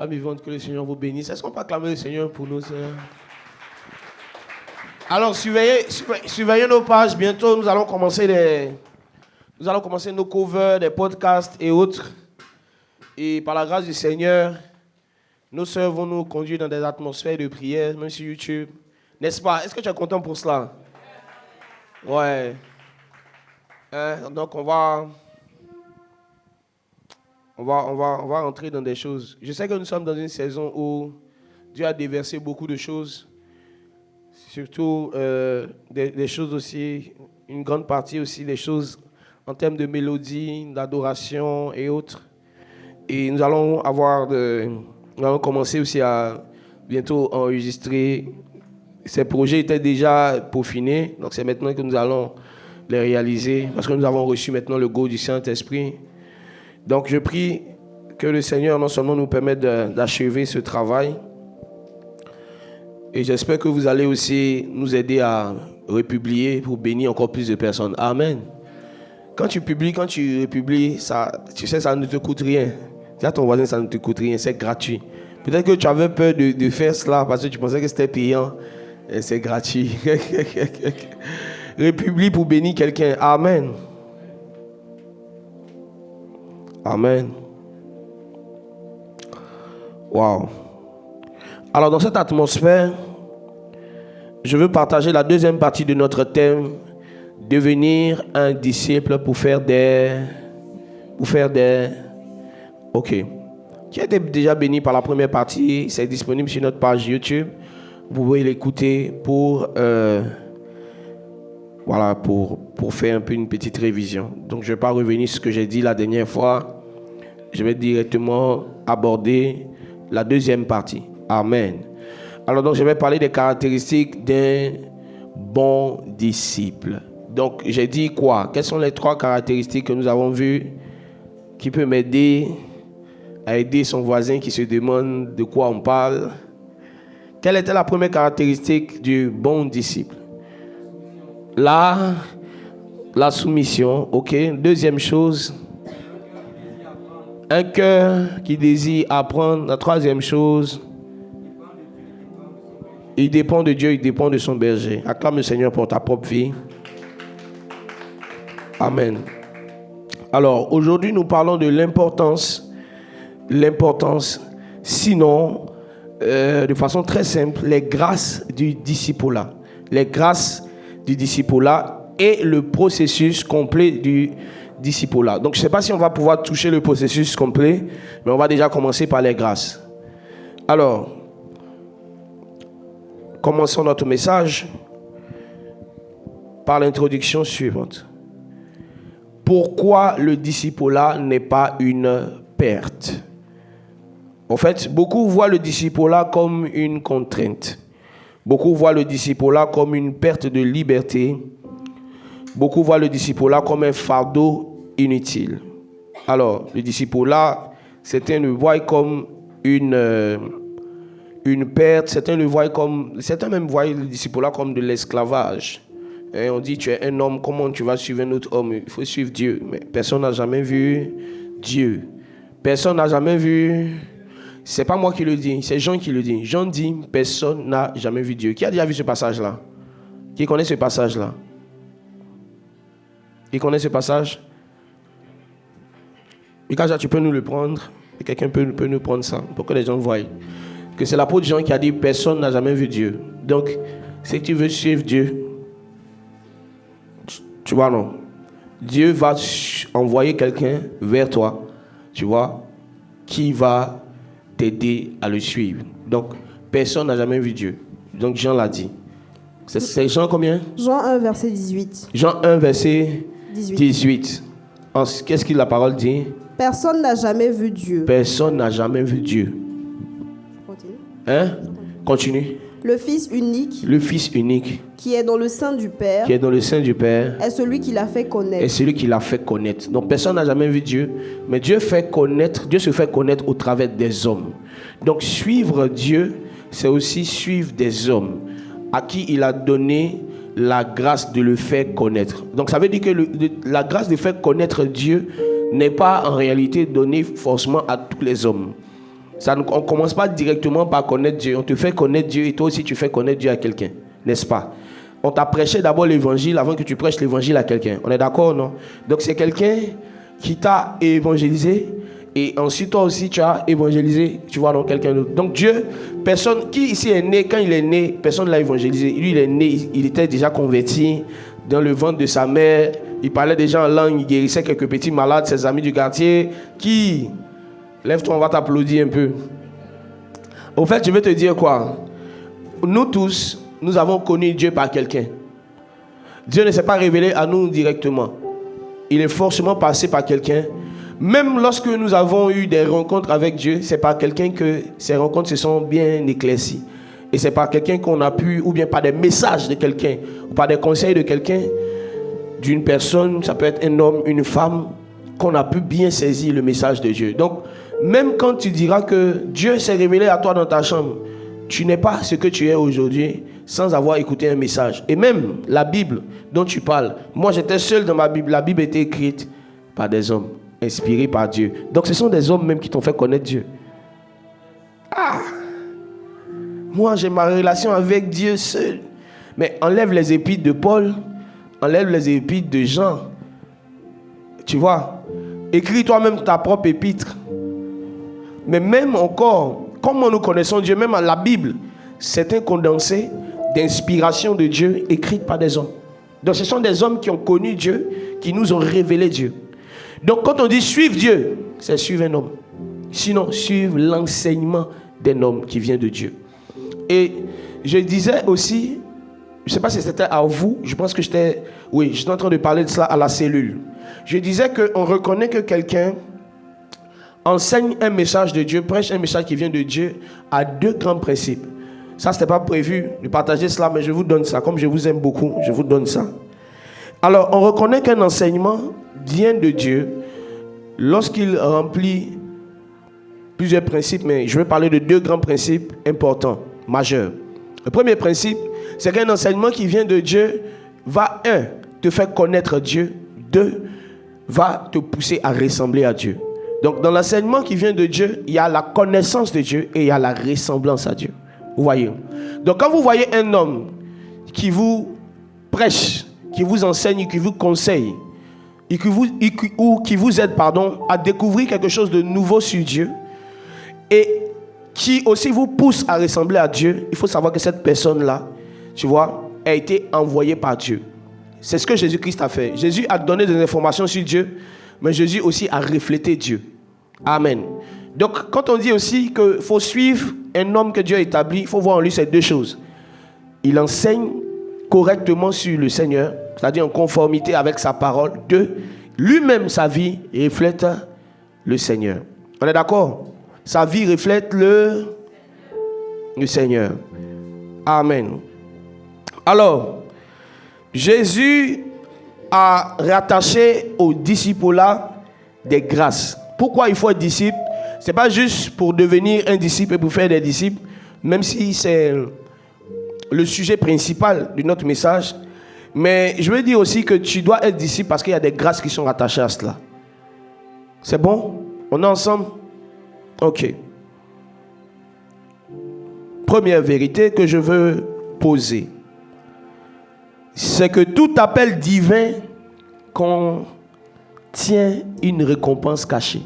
Flamme vivante, que le Seigneur vous bénisse. Est-ce qu'on peut acclamer le Seigneur pour nous, Seigneur? Alors, surveillez nos pages. Bientôt, nous allons commencer nos covers, des podcasts et autres. Et par la grâce du Seigneur, nos sœurs vont nous conduire dans des atmosphères de prière, même sur YouTube. N'est-ce pas? Est-ce que tu es content pour cela? Ouais. Donc, on va rentrer dans des choses. Je sais que nous sommes dans une saison où Dieu a déversé beaucoup de choses. Surtout des choses aussi, une grande partie aussi des choses en termes de mélodie, d'adoration et autres. Et nous allons commencer aussi à bientôt enregistrer. Ces projets étaient déjà peaufinés, donc c'est maintenant que nous allons les réaliser parce que nous avons reçu maintenant le go du Saint-Esprit. Donc je prie que le Seigneur non seulement nous permette d'achever ce travail, et j'espère que vous allez aussi nous aider à republier pour bénir encore plus de personnes. Amen. Quand tu republies, ça, tu sais, ça ne te coûte rien. Dis à ton voisin, ça ne te coûte rien, c'est gratuit. Peut-être que tu avais peur de faire cela parce que tu pensais que c'était payant. Et c'est gratuit. Republie pour bénir quelqu'un. Amen. Amen. Wow. Alors, dans cette atmosphère, je veux partager la deuxième partie de notre thème, devenir un disciple pour faire des... Ok. Qui a été déjà béni par la première partie, c'est disponible sur notre page YouTube. Vous pouvez l'écouter pour faire un peu une petite révision. Donc, je ne vais pas revenir sur ce que j'ai dit la dernière fois. Je vais directement aborder la deuxième partie. Amen. Alors, donc, je vais parler des caractéristiques d'un bon disciple. Donc, j'ai dit quoi? Quelles sont les 3 caractéristiques que nous avons vues qui peuvent m'aider à aider son voisin qui se demande de quoi on parle? Quelle était la première caractéristique du bon disciple? La soumission, ok. Deuxième chose, un cœur qui désire apprendre. La troisième chose, il dépend de Dieu, il dépend de son berger. Acclame le Seigneur pour ta propre vie. Amen. Alors, aujourd'hui, nous parlons de l'importance, sinon, de façon très simple, les grâces du discipulat. Les grâces du discipulat et le processus complet du discipulat. Donc, je ne sais pas si on va pouvoir toucher le processus complet, mais on va déjà commencer par les grâces. Alors, commençons notre message par l'introduction suivante. Pourquoi le discipulat n'est pas une perte? En fait, beaucoup voient le discipulat comme une contrainte. Beaucoup voient le discipulat comme une perte de liberté. Beaucoup voient le discipulat comme un fardeau inutile. Alors, le discipulat, certains le voient comme une perte, certains même voient le discipulat comme de l'esclavage. Et on dit, tu es un homme, comment tu vas suivre un autre homme? Il faut suivre Dieu. Mais personne n'a jamais vu Dieu. Personne n'a jamais vu... C'est pas moi qui le dis, c'est Jean qui le dit. Jean dit, personne n'a jamais vu Dieu. Qui a déjà vu ce passage-là? Qui connaît ce passage-là? Qui connaît ce passage? Mikaja, tu peux nous le prendre? Et quelqu'un peut nous prendre ça pour que les gens voient. Que c'est l'apôtre Jean qui a dit, personne n'a jamais vu Dieu. Donc, si tu veux suivre Dieu, tu vois, non? Dieu va envoyer quelqu'un vers toi, tu vois, qui va t'aider à le suivre. Donc, personne n'a jamais vu Dieu. Donc, Jean l'a dit. C'est Jean combien? Jean 1, verset 18. Jean 1, verset 18. Qu'est-ce que la parole dit? Personne n'a jamais vu Dieu. Personne n'a jamais vu Dieu. Continue. Hein? Continue. Le Fils unique. Le Fils unique. Qui est dans le sein du Père. Qui est dans le sein du Père. Est celui qui l'a fait connaître. Est celui qui l'a fait connaître. Donc personne n'a jamais vu Dieu, mais Dieu se fait connaître au travers des hommes. Donc suivre Dieu, c'est aussi suivre des hommes à qui il a donné la grâce de le faire connaître. Donc ça veut dire que la grâce de faire connaître Dieu n'est pas en réalité donnée forcément à tous les hommes. On ne commence pas directement par connaître Dieu. On te fait connaître Dieu et toi aussi tu fais connaître Dieu à quelqu'un, n'est-ce pas? On t'a prêché d'abord l'évangile avant que tu prêches l'évangile à quelqu'un. On est d'accord, non? Donc c'est quelqu'un qui t'a évangélisé et ensuite toi aussi tu as évangélisé, tu vois, donc quelqu'un d'autre. Donc Dieu, personne qui ici est né, quand il est né, personne ne l'a évangélisé. Lui il est né, il était déjà converti dans le ventre de sa mère. Il parlait déjà en langue, il guérissait quelques petits malades, ses amis du quartier qui... Lève-toi, on va t'applaudir un peu. Au fait, je vais te dire quoi? Nous tous, nous avons connu Dieu par quelqu'un. Dieu ne s'est pas révélé à nous directement. Il est forcément passé par quelqu'un. Même lorsque nous avons eu des rencontres avec Dieu, c'est par quelqu'un que ces rencontres se sont bien éclaircies. Et c'est par quelqu'un qu'on a pu, ou bien par des messages de quelqu'un, ou par des conseils de quelqu'un, d'une personne, ça peut être un homme, une femme, qu'on a pu bien saisir le message de Dieu. Donc, même quand tu diras que Dieu s'est révélé à toi dans ta chambre, tu n'es pas ce que tu es aujourd'hui sans avoir écouté un message. Et même la Bible dont tu parles, moi j'étais seul dans ma Bible, la Bible était écrite par des hommes, inspirés par Dieu. Donc ce sont des hommes même qui t'ont fait connaître Dieu. Moi j'ai ma relation avec Dieu seul. Mais enlève les épîtres de Paul, enlève les épîtres de Jean. Tu vois, écris toi-même ta propre épître. Mais même encore, comment nous connaissons Dieu, même la Bible, c'est un condensé d'inspiration de Dieu écrite par des hommes. Donc ce sont des hommes qui ont connu Dieu, qui nous ont révélé Dieu. Donc quand on dit suivre Dieu, c'est suivre un homme. Sinon, suivre l'enseignement d'un homme qui vient de Dieu. Et je disais aussi, je ne sais pas si c'était à vous, je pense que j'étais en train de parler de cela à la cellule. Je disais qu'on reconnaît que quelqu'un enseigne un message de Dieu, prêche un message qui vient de Dieu à deux grands principes. Ça, ce n'était pas prévu de partager cela, mais je vous donne ça. Comme je vous aime beaucoup, je vous donne ça. Alors, on reconnaît qu'un enseignement vient de Dieu lorsqu'il remplit plusieurs principes, mais je vais parler de deux grands principes importants, majeurs. Le premier principe, c'est qu'un enseignement qui vient de Dieu va, te faire connaître Dieu, va te pousser à ressembler à Dieu. Donc, dans l'enseignement qui vient de Dieu, il y a la connaissance de Dieu et il y a la ressemblance à Dieu. Vous voyez? Donc, quand vous voyez un homme qui vous prêche, qui vous enseigne, qui vous conseille, et qui vous aide, à découvrir quelque chose de nouveau sur Dieu, et qui aussi vous pousse à ressembler à Dieu, il faut savoir que cette personne-là, tu vois, a été envoyée par Dieu. C'est ce que Jésus-Christ a fait. Jésus a donné des informations sur Dieu, mais Jésus aussi a reflété Dieu. Amen. Donc, quand on dit aussi qu'il faut suivre un homme que Dieu a établi, il faut voir en lui ces deux choses. Il enseigne correctement sur le Seigneur, c'est-à-dire en conformité avec sa parole. Lui-même, sa vie reflète le Seigneur. On est d'accord? Sa vie reflète le Seigneur. Amen. Alors, Jésus a rattaché aux disciples là des grâces. Pourquoi il faut être disciple? Ce n'est pas juste pour devenir un disciple et pour faire des disciples, même si c'est le sujet principal de notre message. Mais je veux dire aussi que tu dois être disciple parce qu'il y a des grâces qui sont rattachées à cela. C'est bon? On est ensemble? Ok. Première vérité que je veux poser, c'est que tout appel divin contient une récompense cachée.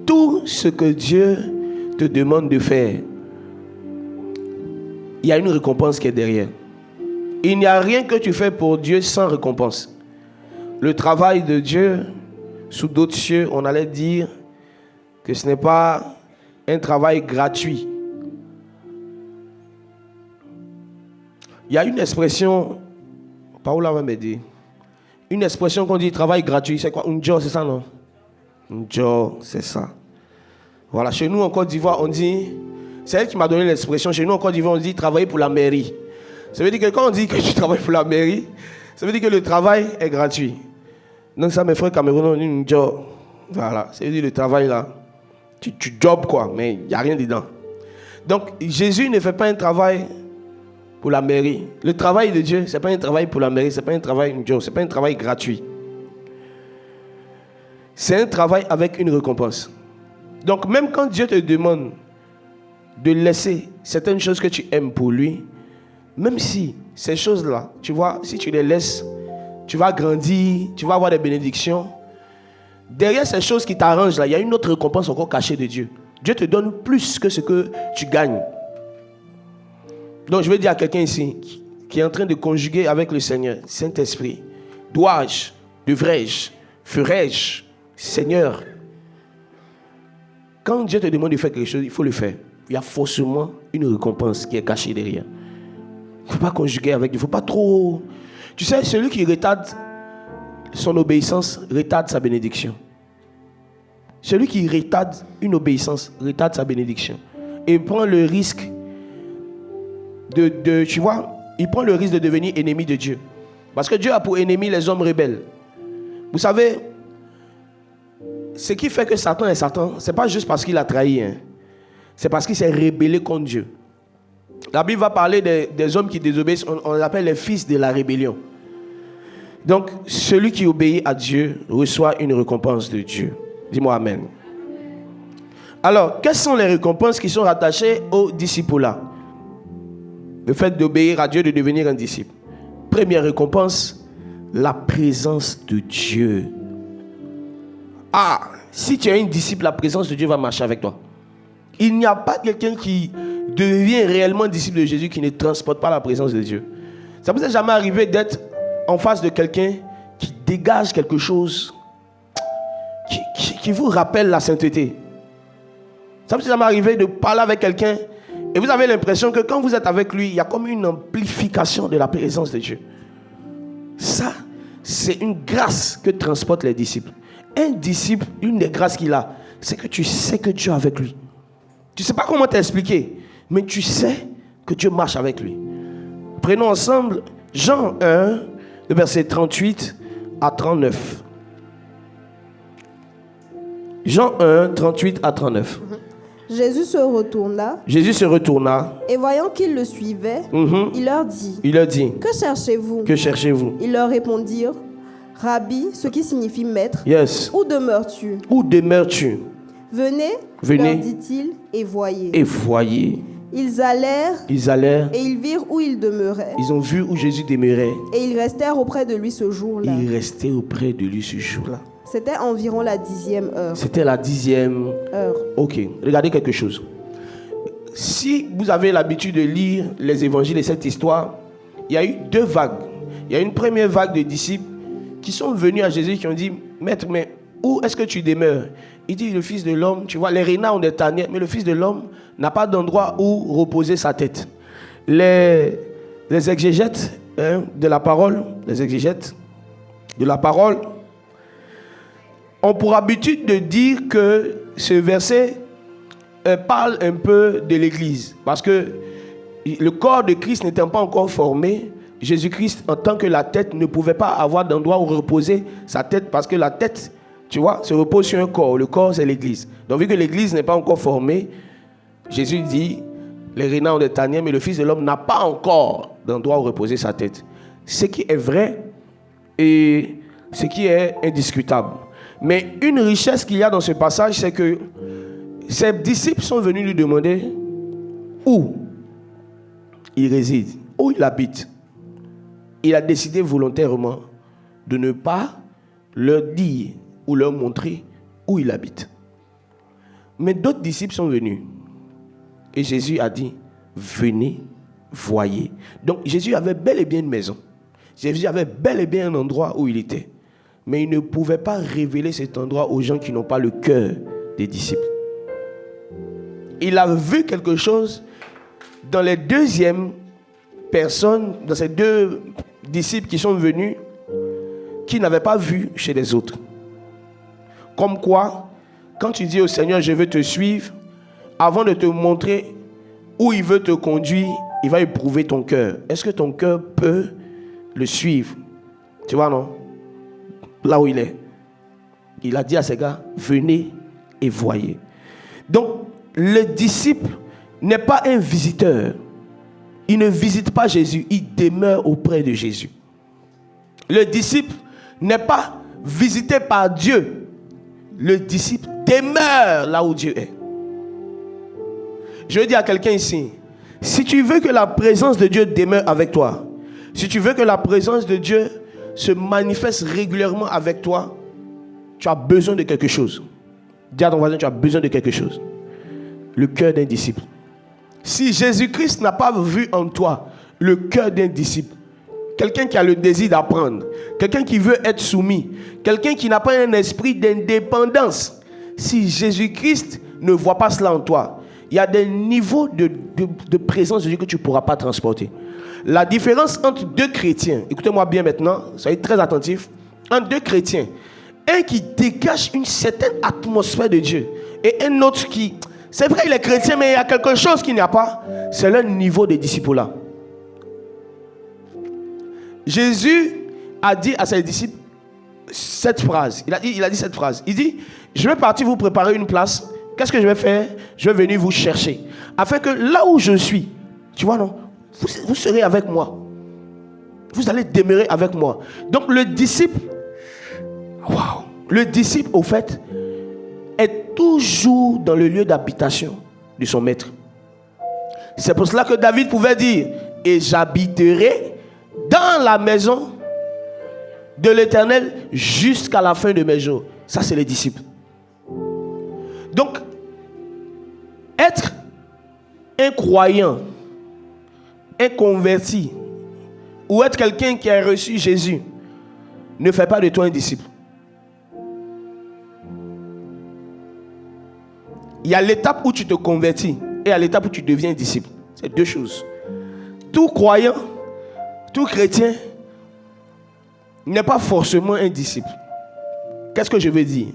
Tout ce que Dieu te demande de faire, il y a une récompense qui est derrière. Il n'y a rien que tu fais pour Dieu sans récompense. Le travail de Dieu, sous d'autres cieux, on allait dire que ce n'est pas un travail gratuit. Il y a une expression, Paola va m'aider, une expression qu'on dit travail gratuit, c'est quoi? Un job, c'est ça, non? Un job, c'est ça. Voilà, chez nous en Côte d'Ivoire, on dit, c'est elle qui m'a donné l'expression, chez nous en Côte d'Ivoire, on dit travailler pour la mairie. Ça veut dire que quand on dit que tu travailles pour la mairie, ça veut dire que le travail est gratuit. Donc ça, mes frères camerounais, on dit un job. Voilà, ça veut dire le travail là, tu jobs quoi, mais il n'y a rien dedans. Donc Jésus ne fait pas un travail pour la mairie. Le travail de Dieu, ce n'est pas un travail pour la mairie, ce n'est pas un travail, c'est pas un travail gratuit. C'est un travail avec une récompense. Donc même quand Dieu te demande de laisser certaines choses que tu aimes pour lui, même si ces choses-là, tu vois, si tu les laisses, tu vas grandir, tu vas avoir des bénédictions. Derrière ces choses qui t'arrangent là, il y a une autre récompense encore cachée de Dieu. Dieu te donne plus que ce que tu gagnes. Donc je vais dire à quelqu'un ici qui est en train de conjuguer avec le Seigneur, Saint-Esprit, dois-je, devrais-je, ferais-je, Seigneur. Quand Dieu te demande de faire quelque chose, il faut le faire. Il y a forcément une récompense qui est cachée derrière. Il ne faut pas conjuguer avec Dieu. Il ne faut pas trop... Tu sais, celui qui retarde son obéissance, retarde sa bénédiction. Celui qui retarde une obéissance, retarde sa bénédiction. Et prend le risque tu vois, il prend le risque de devenir ennemi de Dieu. Parce que Dieu a pour ennemi les hommes rebelles. Vous savez, ce qui fait que Satan est Satan, ce n'est pas juste parce qu'il a trahi. C'est parce qu'il s'est rébellé contre Dieu. La Bible va parler des hommes qui désobéissent, on les appelle les fils de la rébellion. Donc, celui qui obéit à Dieu reçoit une récompense de Dieu. Dis-moi Amen. Alors, quelles sont les récompenses qui sont rattachées au disciple-là? Le fait d'obéir à Dieu, de devenir un disciple. Première récompense, la présence de Dieu. Ah, si tu es un disciple, la présence de Dieu va marcher avec toi. Il n'y a pas quelqu'un qui devient réellement disciple de Jésus qui ne transporte pas la présence de Dieu. Ça vous est jamais arrivé d'être en face de quelqu'un qui dégage quelque chose qui vous rappelle la sainteté? Ça vous est jamais arrivé de parler avec quelqu'un et vous avez l'impression que quand vous êtes avec lui, il y a comme une amplification de la présence de Dieu. Ça, c'est une grâce que transportent les disciples. Un disciple, une des grâces qu'il a, c'est que tu sais que Dieu est avec lui. Tu ne sais pas comment t'expliquer, mais tu sais que Dieu marche avec lui. Prenons ensemble Jean 1, le verset 38 à 39. Jean 1, 38 à 39. Jésus se retourna Et voyant qu'ils le suivaient, il leur dit, que cherchez-vous? Que cherchez-vous? Ils leur répondirent, Rabbi, ce qui signifie maître, Yes. où demeures-tu? Où demeures-tu? Venez, Venez, leur dit-il, et voyez. et voyez. Ils allèrent Et ils virent où il demeurait. ils ont vu où Jésus demeurait. Et ils restèrent auprès de lui ce jour-là. Ils restaient auprès de lui ce jour-là. C'était environ la 10e heure. C'était la 10e heure. Ok, regardez quelque chose. Si vous avez l'habitude de lire les évangiles et cette histoire, il y a eu deux vagues. Il y a une première vague de disciples qui sont venus à Jésus qui ont dit, Maître, mais où est-ce que tu demeures? Il dit, le Fils de l'homme, tu vois, les renards ont des tanières, mais le Fils de l'homme n'a pas d'endroit où reposer sa tête. Les exégètes de la parole, ont pour habitude de dire que ce verset parle un peu de l'Église. Parce que le corps de Christ n'étant pas encore formé, Jésus-Christ, en tant que la tête, ne pouvait pas avoir d'endroit où reposer sa tête, parce que la tête, tu vois, se repose sur un corps. Le corps, c'est l'Église. Donc, vu que l'Église n'est pas encore formée, Jésus dit, les renards ont des tanières, mais le Fils de l'homme n'a pas encore d'endroit où reposer sa tête. Ce qui est vrai et ce qui est indiscutable. Mais une richesse qu'il y a dans ce passage, c'est que ses disciples sont venus lui demander où il réside, où il habite. Il a décidé volontairement de ne pas leur dire ou leur montrer où il habite. Mais d'autres disciples sont venus. Et Jésus a dit, venez, voyez. Donc Jésus avait bel et bien une maison. Jésus avait bel et bien un endroit où il était. Mais il ne pouvait pas révéler cet endroit aux gens qui n'ont pas le cœur des disciples. Il a vu quelque chose dans les deuxièmes personnes, dans ces deux disciples qui sont venus, qu'il n'avait pas vu chez les autres. Comme quoi, quand tu dis au Seigneur, je veux te suivre, avant de te montrer où il veut te conduire, il va éprouver ton cœur. Est-ce que ton cœur peut le suivre? Tu vois, non? Là où il est. Il a dit à ces gars, venez et voyez. Donc, le disciple n'est pas un visiteur. Il ne visite pas Jésus, il demeure auprès de Jésus. Le disciple n'est pas visité par Dieu. Le disciple demeure là où Dieu est. Je veux dire à quelqu'un ici, si tu veux que la présence de Dieu demeure avec toi, si tu veux que la présence de Dieu se manifeste régulièrement avec toi, tu as besoin de quelque chose. Dis à ton voisin, tu as besoin de quelque chose. Le cœur d'un disciple. Si Jésus-Christ n'a pas vu en toi le cœur d'un disciple, quelqu'un qui a le désir d'apprendre, quelqu'un qui veut être soumis, quelqu'un qui n'a pas un esprit d'indépendance, si Jésus-Christ ne voit pas cela en toi, il y a des niveaux de présence de Dieu que tu ne pourras pas transporter. La différence entre deux chrétiens, écoutez-moi bien maintenant, soyez très attentifs, entre deux chrétiens, un qui dégage une certaine atmosphère de Dieu et un autre qui, c'est vrai il est chrétien mais il y a quelque chose qu'il n'y a pas, c'est le niveau de disciple-là. Jésus a dit à ses disciples cette phrase, il a dit cette phrase, il dit, je vais partir vous préparer une place, qu'est-ce que je vais faire? Je vais venir vous chercher, afin que là où je suis, tu vois non, vous serez avec moi, vous allez demeurer avec moi. Donc le disciple, waouh, le disciple au fait est toujours dans le lieu d'habitation de son maître. C'est pour cela que David pouvait dire, et j'habiterai dans la maison de l'Éternel jusqu'à la fin de mes jours. Ça c'est les disciples. Donc être un croyant, un converti, ou être quelqu'un qui a reçu Jésus ne fait pas de toi un disciple. Il y a l'étape où tu te convertis et à l'étape où tu deviens disciple. C'est deux choses. Tout croyant, tout chrétien n'est pas forcément un disciple. Qu'est-ce que je veux dire?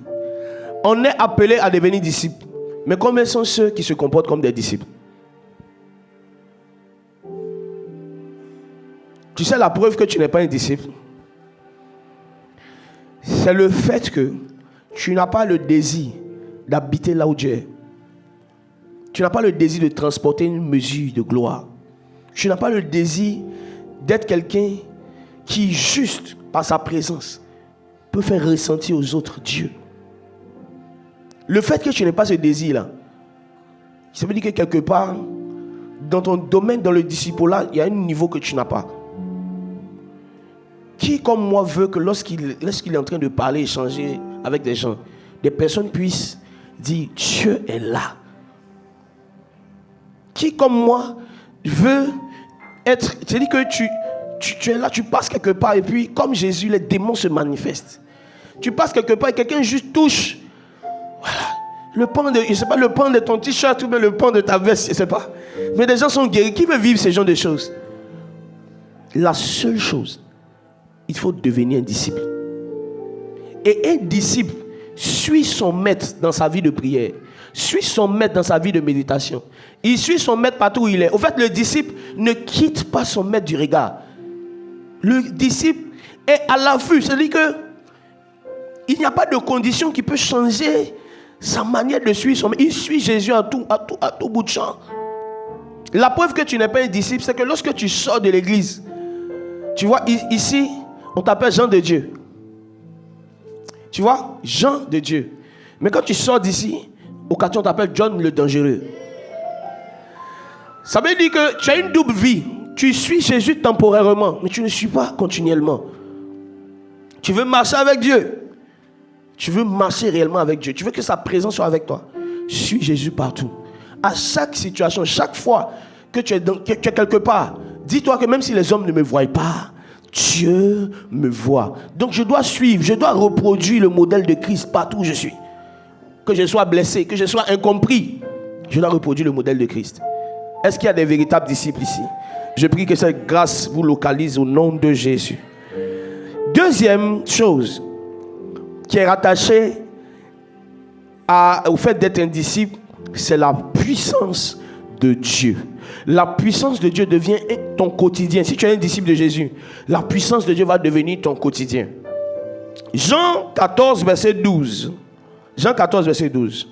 On est appelé à devenir disciple. Mais combien sont ceux qui se comportent comme des disciples? Tu sais la preuve que tu n'es pas un disciple? C'est le fait que tu n'as pas le désir d'habiter là où Dieu est. Tu n'as pas le désir de transporter une mesure de gloire. Tu n'as pas le désir d'être quelqu'un qui, juste par sa présence, peut faire ressentir aux autres Dieu. Le fait que tu n'aies pas ce désir-là, ça veut dire que quelque part, dans ton domaine, dans le disciple-là, il y a un niveau que tu n'as pas. Qui, comme moi, veut que lorsqu'il est en train de parler, échanger avec des gens, des personnes puissent dire Dieu est là? Qui, comme moi, veut être... C'est-à-dire que tu es là, tu passes quelque part et puis, comme Jésus, les démons se manifestent. Tu passes quelque part et quelqu'un juste touche. Voilà. Le pan de... Je ne sais pas, le pan de ton t-shirt ou bien le pan de ta veste, je ne sais pas. Mais des gens sont guéris. Qui veut vivre ce genre de choses? La seule chose, il faut devenir un disciple. Et un disciple suit son maître dans sa vie de prière, suit son maître dans sa vie de méditation. Il suit son maître partout où il est. Au fait, le disciple ne quitte pas son maître du regard. Le disciple est à l'affût. C'est-à-dire que il n'y a pas de condition qui peut changer sa manière de suivre son maître. Il suit Jésus à tout bout de champ. La preuve que tu n'es pas un disciple, c'est que lorsque tu sors de l'église, tu vois, ici, on t'appelle Jean de Dieu. Tu vois, Jean de Dieu. Mais quand tu sors d'ici, au quartier, on t'appelle John le dangereux. Ça veut dire que tu as une double vie. Tu suis Jésus temporairement, mais tu ne suis pas continuellement. Tu veux marcher avec Dieu. Tu veux marcher réellement avec Dieu. Tu veux que sa présence soit avec toi. Suis Jésus partout. À chaque situation, chaque fois que tu es quelque part, dis-toi que même si les hommes ne me voient pas, Dieu me voit. Donc je dois suivre, je dois reproduire le modèle de Christ partout où je suis. Que je sois blessé, que je sois incompris, je dois reproduire le modèle de Christ. Est-ce qu'il y a des véritables disciples ici? Je prie que cette grâce vous localise au nom de Jésus. Deuxième chose qui est rattachée au fait d'être un disciple, c'est la puissance de Dieu. La puissance de Dieu devient ton quotidien. Si tu es un disciple de Jésus, la puissance de Dieu va devenir ton quotidien. Jean 14, verset 12. Jean 14, verset 12.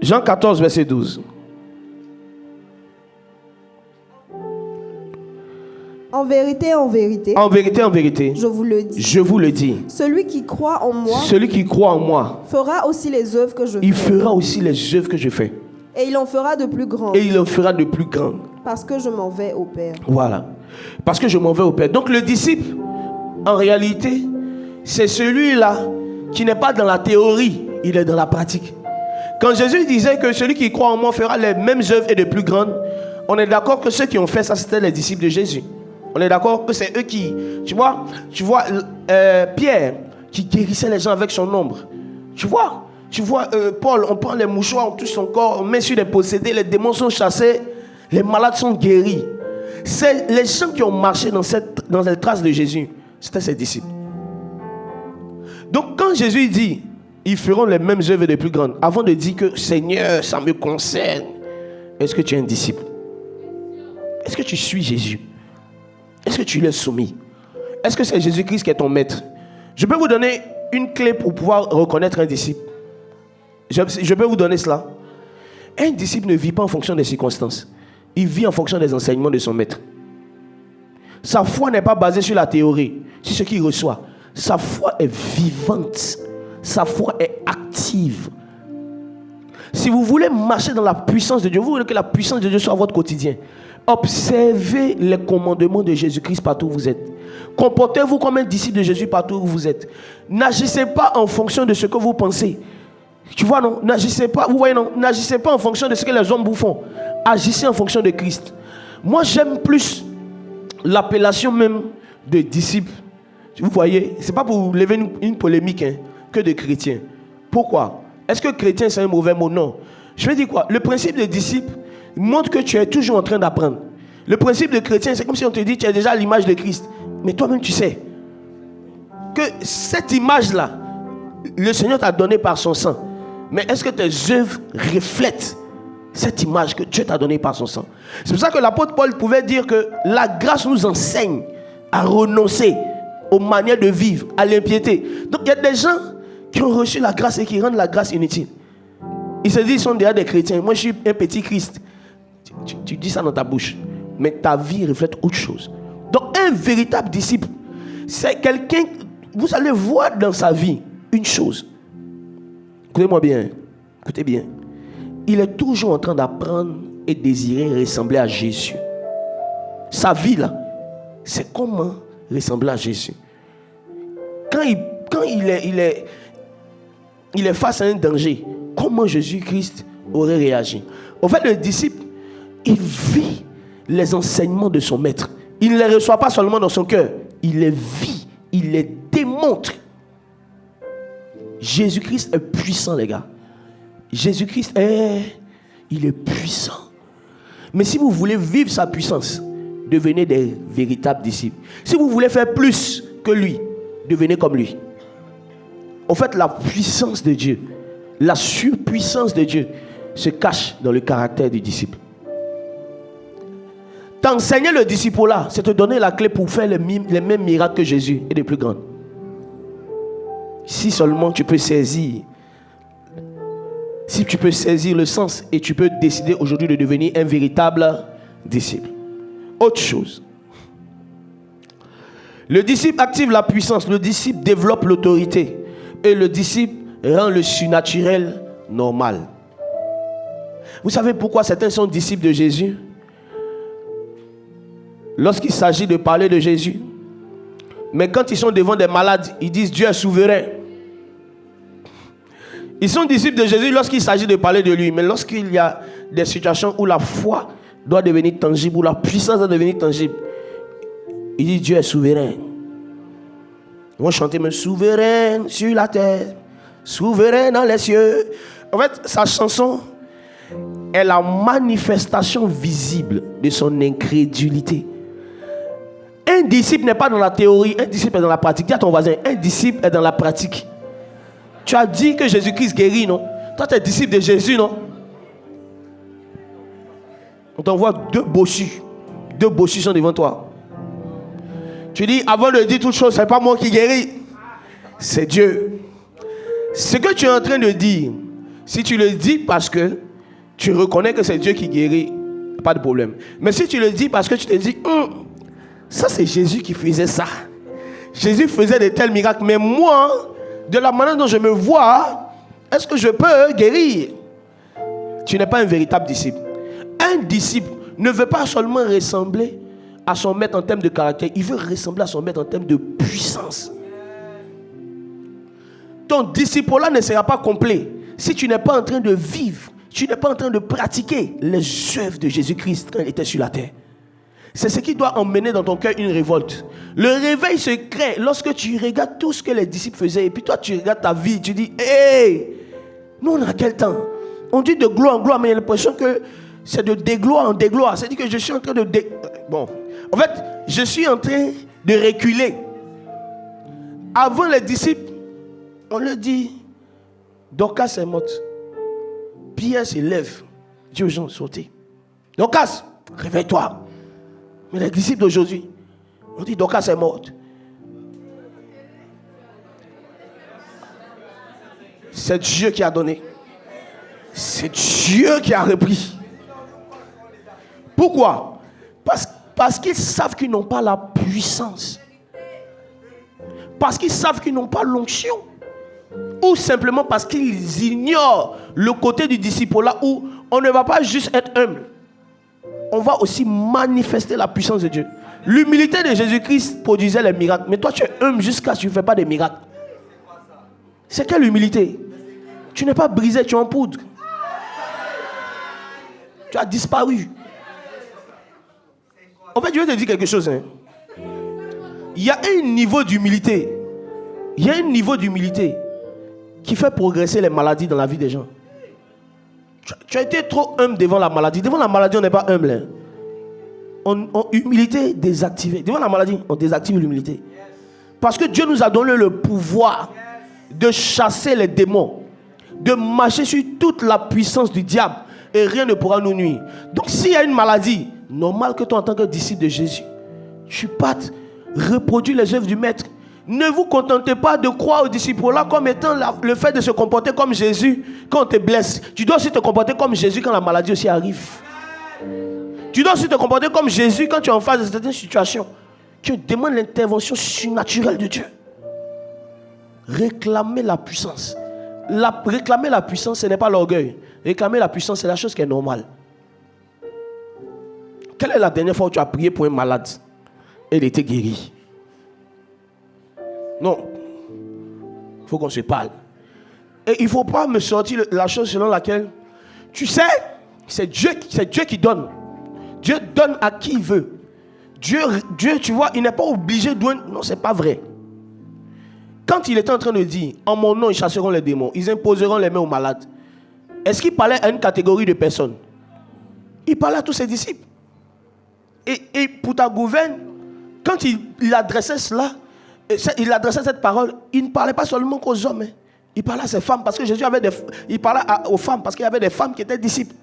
Jean 14, verset 12. En vérité, En vérité, en vérité. je vous le dis. Je vous le dis. Celui qui croit en moi. Celui qui croit en moi. Fera aussi les œuvres que je fais. Il fera aussi les œuvres que je fais. Et il en fera de plus grandes. Et il en fera de plus grandes. Parce que je m'en vais au Père. Voilà. Parce que je m'en vais au Père. Donc le disciple, en réalité, c'est celui-là qui n'est pas dans la théorie, il est dans la pratique. Quand Jésus disait que celui qui croit en moi fera les mêmes œuvres et de plus grandes, on est d'accord que ceux qui ont fait ça, c'était les disciples de Jésus. On est d'accord que c'est eux qui... Tu vois Pierre, qui guérissait les gens avec son ombre. Tu vois Paul, on prend les mouchoirs, on touche son corps, on met sur les possédés, les démons sont chassés, les malades sont guéris. C'est les gens qui ont marché dans les traces de Jésus, c'était ses disciples. Donc quand Jésus dit, ils feront les mêmes œuvres et les plus grandes, avant de dire que Seigneur, ça me concerne, est-ce que tu es un disciple? Est-ce que tu suis Jésus? Est-ce que tu lui es soumis? Est-ce que c'est Jésus-Christ qui est ton maître? Je peux vous donner une clé pour pouvoir reconnaître un disciple. Je peux vous donner cela. Un disciple ne vit pas en fonction des circonstances. Il vit en fonction des enseignements de son maître. Sa foi n'est pas basée sur la théorie, sur ce qu'il reçoit. Sa foi est vivante. Sa foi est active. Si vous voulez marcher dans la puissance de Dieu, vous voulez que la puissance de Dieu soit votre quotidien, observez les commandements de Jésus-Christ partout où vous êtes. Comportez-vous comme un disciple de Jésus partout où vous êtes. N'agissez pas en fonction de ce que vous pensez. Tu vois, non? N'agissez pas, vous voyez, non? N'agissez pas en fonction de ce que les hommes vous font. Agissez en fonction de Christ. Moi, j'aime plus l'appellation même de disciple. Vous voyez, c'est pas pour lever une polémique, hein, que de chrétien. Pourquoi? Est-ce que chrétien c'est un mauvais mot? Non. Je vais dire quoi? Le principe de disciple montre que tu es toujours en train d'apprendre. Le principe de chrétien, c'est comme si on te dit tu es déjà à l'image de Christ. Mais toi-même tu sais que cette image-là, le Seigneur t'a donnée par son sang. Mais est-ce que tes œuvres reflètent cette image que Dieu t'a donnée par son sang? C'est pour ça que l'apôtre Paul pouvait dire que la grâce nous enseigne à renoncer aux manières de vivre, à l'impiété. Donc il y a des gens qui ont reçu la grâce et qui rendent la grâce inutile. Ils se disent qu'ils sont déjà des chrétiens. Moi je suis un petit Christ. Tu dis ça dans ta bouche, mais ta vie reflète autre chose. Donc un véritable disciple, c'est quelqu'un, vous allez voir dans sa vie une chose. Écoutez-moi bien, écoutez bien. Il est toujours en train d'apprendre et désirer ressembler à Jésus. Sa vie là, c'est comment ressembler à Jésus. Quand il est face à un danger, comment Jésus-Christ aurait réagi? En fait, le disciple, il vit les enseignements de son maître. Il ne les reçoit pas seulement dans son cœur, il les vit, il les démontre. Jésus-Christ est puissant, les gars. Jésus-Christ il est puissant. Mais si vous voulez vivre sa puissance, devenez des véritables disciples. Si vous voulez faire plus que lui, devenez comme lui. En fait, la puissance de Dieu, la surpuissance de Dieu se cache dans le caractère du disciple. T'enseigner le disciple-là, c'est te donner la clé pour faire les mêmes miracles que Jésus et de plus grands. Si seulement tu peux saisir, si tu peux saisir le sens et tu peux décider aujourd'hui de devenir un véritable disciple. Autre chose. Le disciple active la puissance, le disciple développe l'autorité et le disciple rend le surnaturel normal. Vous savez pourquoi certains sont disciples de Jésus? Lorsqu'il s'agit de parler de Jésus, mais quand ils sont devant des malades, ils disent Dieu est souverain. Ils sont disciples de Jésus lorsqu'il s'agit de parler de lui, mais lorsqu'il y a des situations où la foi doit devenir tangible, où la puissance doit devenir tangible, il dit Dieu est souverain. Ils vont chanter même souverain sur la terre, souverain dans les cieux. En fait, sa chanson est la manifestation visible de son incrédulité. Un disciple n'est pas dans la théorie, un disciple est dans la pratique. Dis à ton voisin, un disciple est dans la pratique. Tu as dit que Jésus-Christ guérit, non? Toi, tu es disciple de Jésus, non? On t'envoie deux bossus. Deux bossus sont devant toi. Tu dis, avant de dire toute chose, ce n'est pas moi qui guéris. C'est Dieu. Ce que tu es en train de dire, si tu le dis parce que tu reconnais que c'est Dieu qui guérit, pas de problème. Mais si tu le dis parce que tu te dis, Ça, c'est Jésus qui faisait ça. Jésus faisait de tels miracles. Mais moi, de la manière dont je me vois, est-ce que je peux guérir? Tu n'es pas un véritable disciple. Un disciple ne veut pas seulement ressembler à son maître en termes de caractère. Il veut ressembler à son maître en termes de puissance. Ton disciple-là ne sera pas complet si tu n'es pas en train de vivre, tu n'es pas en train de pratiquer les œuvres de Jésus-Christ quand il était sur la terre. C'est ce qui doit emmener dans ton cœur une révolte. Le réveil se crée lorsque tu regardes tout ce que les disciples faisaient. Et puis toi, tu regardes ta vie, tu dis, hey, nous on a quel temps? On dit de gloire en gloire, mais il y a l'impression que c'est de dégloire en dégloire. C'est-à-dire que je suis en train de... Bon, en fait, je suis en train de reculer. Avant les disciples, on leur dit, Dorcas est morte. Pierre se lève, dit aux gens, sortez. Dorcas, réveille-toi. Mais les disciples d'aujourd'hui, on dit Dorcas est morte. C'est Dieu qui a donné. C'est Dieu qui a repris. Pourquoi? Parce qu'ils savent qu'ils n'ont pas la puissance. Parce qu'ils savent qu'ils n'ont pas l'onction. Ou simplement parce qu'ils ignorent le côté du disciple-là où on ne va pas juste être humble. On va aussi manifester la puissance de Dieu. L'humilité de Jésus-Christ produisait les miracles. Mais toi, tu es humble jusqu'à ce que tu ne fais pas de miracles. C'est quelle humilité? Tu n'es pas brisé, tu es en poudre. Tu as disparu. En fait, je vais te dire quelque chose. Il y a un niveau d'humilité. Il y a un niveau d'humilité qui fait progresser les maladies dans la vie des gens. Tu as été trop humble devant la maladie. Devant la maladie, on n'est pas humble. Humilité désactivée. Devant la maladie, on désactive l'humilité. Parce que Dieu nous a donné le pouvoir de chasser les démons, de marcher sur toute la puissance du diable et rien ne pourra nous nuire. Donc s'il y a une maladie, normal que toi en tant que disciple de Jésus, tu partes reproduire les œuvres du Maître. Ne vous contentez pas de croire aux disciples-là comme étant le fait de se comporter comme Jésus quand on te blesse. Tu dois aussi te comporter comme Jésus quand la maladie aussi arrive. Tu dois aussi te comporter comme Jésus quand tu es en face de certaines situations qui demandent l'intervention surnaturelle de Dieu. Réclamer la puissance. Réclamer la puissance, ce n'est pas l'orgueil. Réclamer la puissance, c'est la chose qui est normale. Quelle est la dernière fois où tu as prié pour un malade et il était guéri? Non. Il faut qu'on se parle. Et il ne faut pas me sortir la chose selon laquelle, tu sais, c'est Dieu qui donne. Dieu donne à qui il veut. Dieu, tu vois, il n'est pas obligé de donner. Non, ce n'est pas vrai. Quand il était en train de dire, en mon nom, ils chasseront les démons, ils imposeront les mains aux malades. Est-ce qu'il parlait à une catégorie de personnes? Il parlait à tous ses disciples. Et pour ta gouverne, quand il adressait cela, il adressait cette parole, il ne parlait pas seulement qu'aux hommes. Il parlait à ses femmes parce que Jésus avait il parlait aux femmes parce qu'il y avait des femmes qui étaient disciples.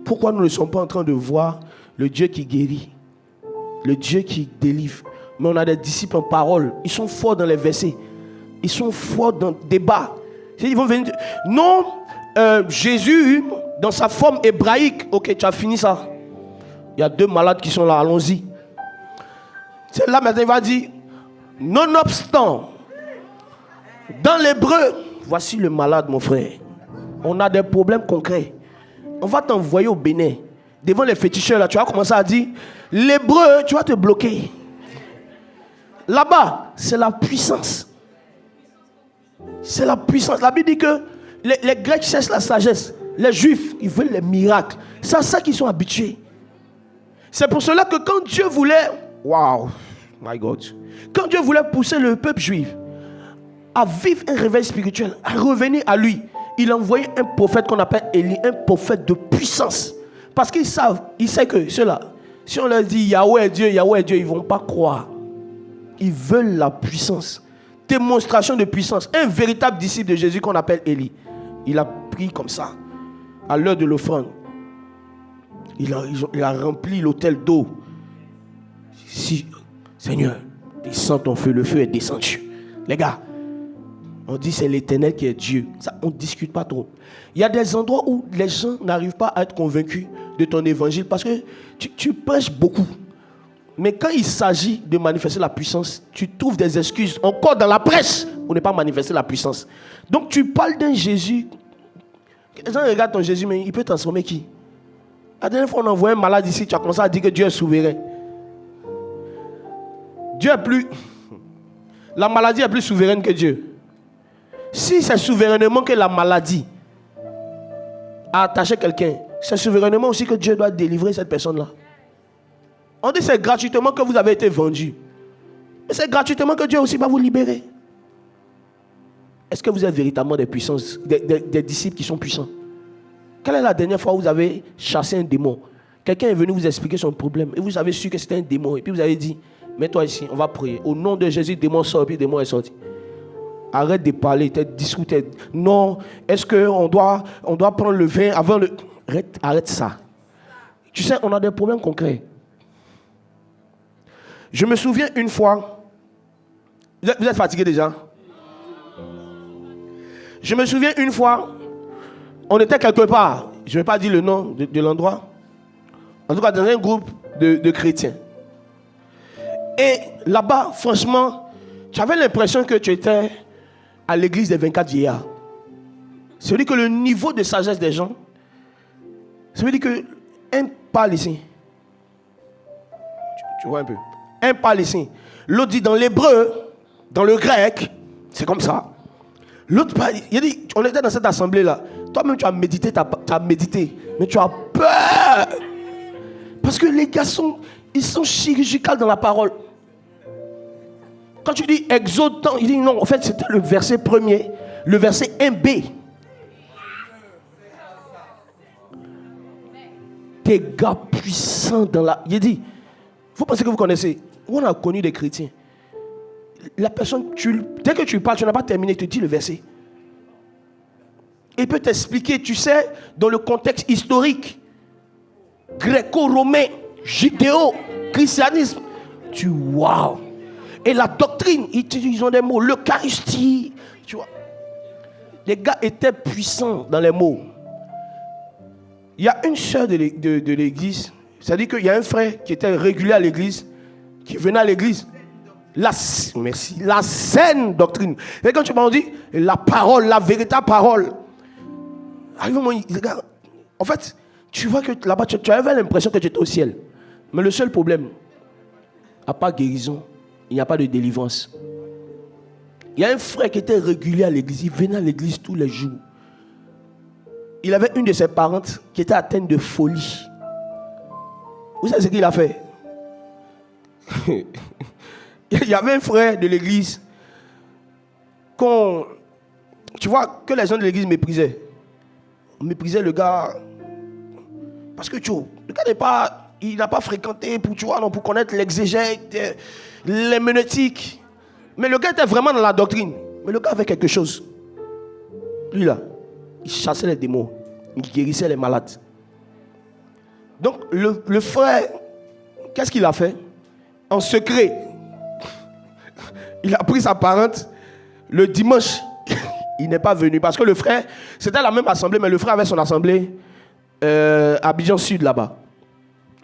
Pourquoi nous ne sommes pas en train de voir le Dieu qui guérit, le Dieu qui délivre? Mais on a des disciples en parole. Ils sont forts dans les versets. Ils sont forts dans le débat. Ils vont venir. Non, Jésus, dans sa forme hébraïque. Ok, tu as fini ça. Il y a 2 malades qui sont là, allons-y. C'est là maintenant, il va dire, nonobstant, dans l'hébreu, voici le malade, mon frère. On a des problèmes concrets. On va t'envoyer au Bénin. Devant les féticheurs, là, tu vas commencer à dire, l'hébreu, tu vas te bloquer. Là-bas, c'est la puissance. C'est la puissance. La Bible dit que les Grecs cherchent la sagesse. Les Juifs, ils veulent les miracles. C'est à ça qu'ils sont habitués. C'est pour cela que quand Dieu voulait... Wow, my God. Quand Dieu voulait pousser le peuple juif à vivre un réveil spirituel, à revenir à lui, il envoyait un prophète qu'on appelle Élie, un prophète de puissance. Parce qu'ils savent, ils savent que ceux-là, si on leur dit Yahweh est Dieu, ils ne vont pas croire. Ils veulent la puissance. Démonstration de puissance. Un véritable disciple de Jésus qu'on appelle Élie. Il a pris comme ça, à l'heure de l'offrande. Il a rempli l'autel d'eau. Si, Seigneur, descends ton feu. Le feu est descendu. Les gars, on dit c'est l'Éternel qui est Dieu. Ça, on ne discute pas trop. Il y a des endroits où les gens n'arrivent pas à être convaincus de ton évangile parce que tu prêches beaucoup. Mais quand il s'agit de manifester la puissance, tu trouves des excuses encore dans la prêche pour ne pas manifester la puissance. Donc tu parles d'un Jésus. Les gens regardent ton Jésus, mais il peut transformer qui? La dernière fois, on envoie un malade ici, tu as commencé à dire que Dieu est souverain. Dieu est plus... La maladie est plus souveraine que Dieu. Si c'est souverainement que la maladie a attaché quelqu'un, c'est souverainement aussi que Dieu doit délivrer cette personne-là. On dit que c'est gratuitement que vous avez été vendu. Mais c'est gratuitement que Dieu aussi va vous libérer. Est-ce que vous êtes véritablement des puissances, des disciples qui sont puissants? Quelle est la dernière fois où vous avez chassé un démon? Quelqu'un est venu vous expliquer son problème et vous avez su que c'était un démon. Et puis vous avez dit, mets-toi ici, on va prier. Au nom de Jésus, le démon sort et puis le démon est sorti. Arrête de parler, de discuter. Non, est-ce qu'on doit prendre le vin avant le... Arrête ça. Tu sais, on a des problèmes concrets. Je me souviens une fois... Vous êtes fatigué déjà? Je me souviens une fois, on était quelque part, je ne vais pas dire le nom de l'endroit, en tout cas dans un groupe de chrétiens. Et là-bas, franchement, tu avais l'impression que tu étais à l'église des 24 vieillards. Ça veut dire que le niveau de sagesse des gens, ça veut dire qu'un parle ici. Tu vois un peu. Un parle ici. L'autre dit dans l'hébreu, dans le grec, c'est comme ça. L'autre parle, il dit, on était dans cette assemblée-là. Toi-même, tu as médité, mais tu as peur. Parce que les gars ils sont chirurgicaux dans la parole. Quand tu dis exhortant, il dit non, en fait, c'était le verset premier, le verset 1b. Des gars puissants dans la... Il dit, vous pensez que vous connaissez, on a connu des chrétiens. La personne, dès que tu parles, tu n'as pas terminé, il te dit le verset. Il peut t'expliquer, tu sais, dans le contexte historique, gréco-romain, judéo, christianisme. Waouh! Et la doctrine, ils ont des mots, l'Eucharistie, tu vois. Les gars étaient puissants dans les mots. Il y a une sœur de l'église, c'est-à-dire qu'il y a un frère qui était régulier à l'église, qui venait à l'église. La saine doctrine. Et quand tu m'as dit, la parole, la véritable parole. En fait, tu vois que là-bas, tu avais l'impression que tu étais au ciel. Mais le seul problème, à part guérison, il n'y a pas de délivrance. Il y a un frère qui était régulier à l'église. Il venait à l'église tous les jours. Il avait une de ses parentes qui était atteinte de folie. Vous savez ce qu'il a fait? Il y avait un frère de l'église tu vois, que les gens de l'église méprisaient. On méprisait le gars parce que le gars il n'a pas fréquenté pour connaître l'exégète, l'herméneutique. Mais le gars était vraiment dans la doctrine. Mais le gars avait quelque chose. Lui là, il chassait les démons. Il guérissait les malades. Donc le frère, qu'est-ce qu'il a fait? En secret, il a pris sa parente. Le dimanche, il n'est pas venu. Parce que le frère, c'était la même assemblée, mais le frère avait son assemblée à Abidjan Sud là-bas.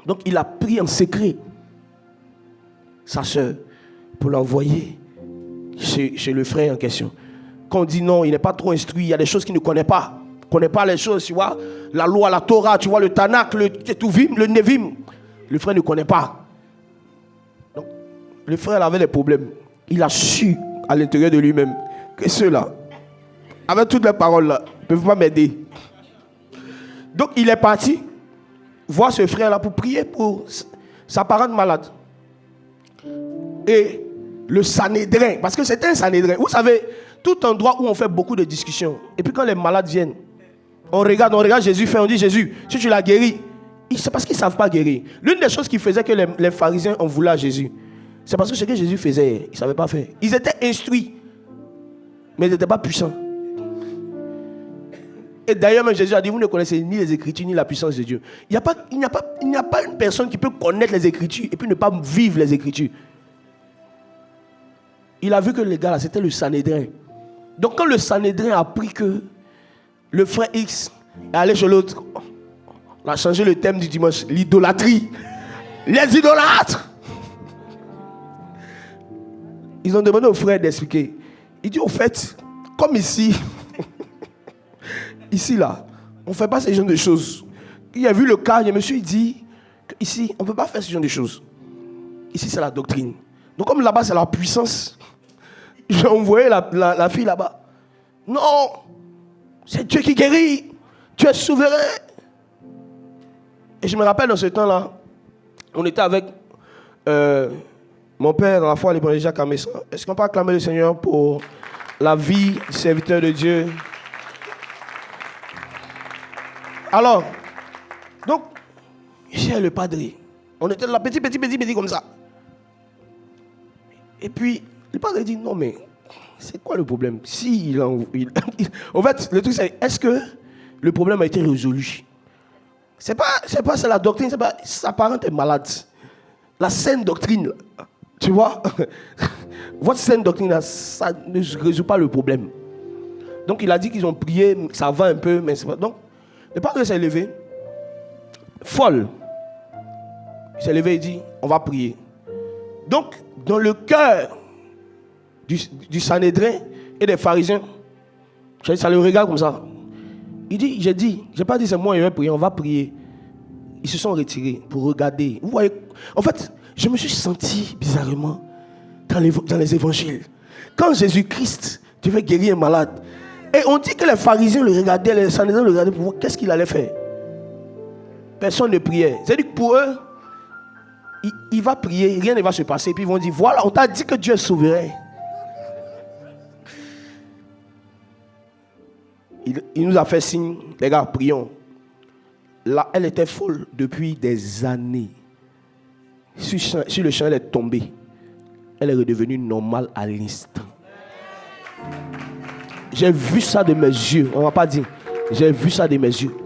Donc il a pris en secret sa soeur pour l'envoyer chez le frère en question. Quand on dit non, il n'est pas trop instruit, il y a des choses qu'il ne connaît pas. Il ne connaît pas les choses, tu vois. La loi, la Torah, tu vois, le Tanakh, le Ketuvim, le Nevim. Le frère ne connaît pas. Donc, le frère avait des problèmes. Il a su à l'intérieur de lui-même que ceux-là, avec toutes les paroles-là, ne peuvent pas m'aider. Donc, il est parti voir ce frère-là pour prier pour sa parente malade. Et le Sanhédrin, parce que c'était un Sanhédrin. Vous savez, tout endroit où on fait beaucoup de discussions, et puis quand les malades viennent, on regarde Jésus fait, on dit Jésus, si tu l'as guéri, c'est parce qu'ils ne savent pas guérir. L'une des choses qui faisait que les pharisiens en voulaient à Jésus, c'est parce que ce que Jésus faisait, ils ne savaient pas faire. Ils étaient instruits, mais ils n'étaient pas puissants. Et d'ailleurs, même Jésus a dit, vous ne connaissez ni les Écritures, ni la puissance de Dieu. Il n'y a pas une personne qui peut connaître les Écritures et puis ne pas vivre les Écritures. Il a vu que les gars là, c'était le Sanhédrin. Donc quand le Sanhédrin a appris que le frère X est allé chez l'autre, On a changé le thème du dimanche, l'idolâtrie. Les idolâtres. Ils ont demandé aux frères d'expliquer. Il dit, au fait, comme ici, ici là, on ne fait pas ce genre de choses. Il a vu le cas, je me suis dit, ici, on ne peut pas faire ce genre de choses. Ici, c'est la doctrine. Donc, comme là-bas, c'est la puissance, j'ai envoyé la fille là-bas. Non, c'est Dieu qui guérit. Tu es souverain. Et je me rappelle dans ce temps-là, on était avec mon père, dans la foi, l'évangile Jacques Amessa. Est-ce qu'on peut acclamer le Seigneur pour la vie du serviteur de Dieu? Alors, donc, j'ai le padre. On était là, petit, comme ça. Et puis, le padre dit, non, mais c'est quoi le problème? En fait, le truc, c'est, est-ce que le problème a été résolu? C'est la doctrine, c'est pas, sa parente est malade. La saine doctrine, tu vois, votre saine doctrine, là, ça ne résout pas le problème. Donc, il a dit qu'ils ont prié, ça va un peu, mais c'est pas. Donc, le padre s'est levé, folle. Il s'est levé et dit, on va prier. Donc, dans le cœur du Sanhédrin et des pharisiens, ça le regarde comme ça. Il dit, j'ai pas dit c'est moi, je vais prier, on va prier. Ils se sont retirés pour regarder. Vous voyez, en fait, je me suis senti bizarrement dans les évangiles. Quand Jésus-Christ devait guérir un malade, et on dit que les pharisiens le regardaient, les Sanhédrins le regardaient pour voir qu'est-ce qu'il allait faire. Personne ne priait. C'est-à-dire que pour eux, il va prier, rien ne va se passer. Puis ils vont dire, voilà, on t'a dit que Dieu est souverain. Il nous a fait signe, les gars, prions. Là, elle était folle depuis des années. Sur le champ, elle est tombée. Elle est redevenue normale à l'instant. J'ai vu ça de mes yeux. On ne va pas dire. J'ai vu ça de mes yeux.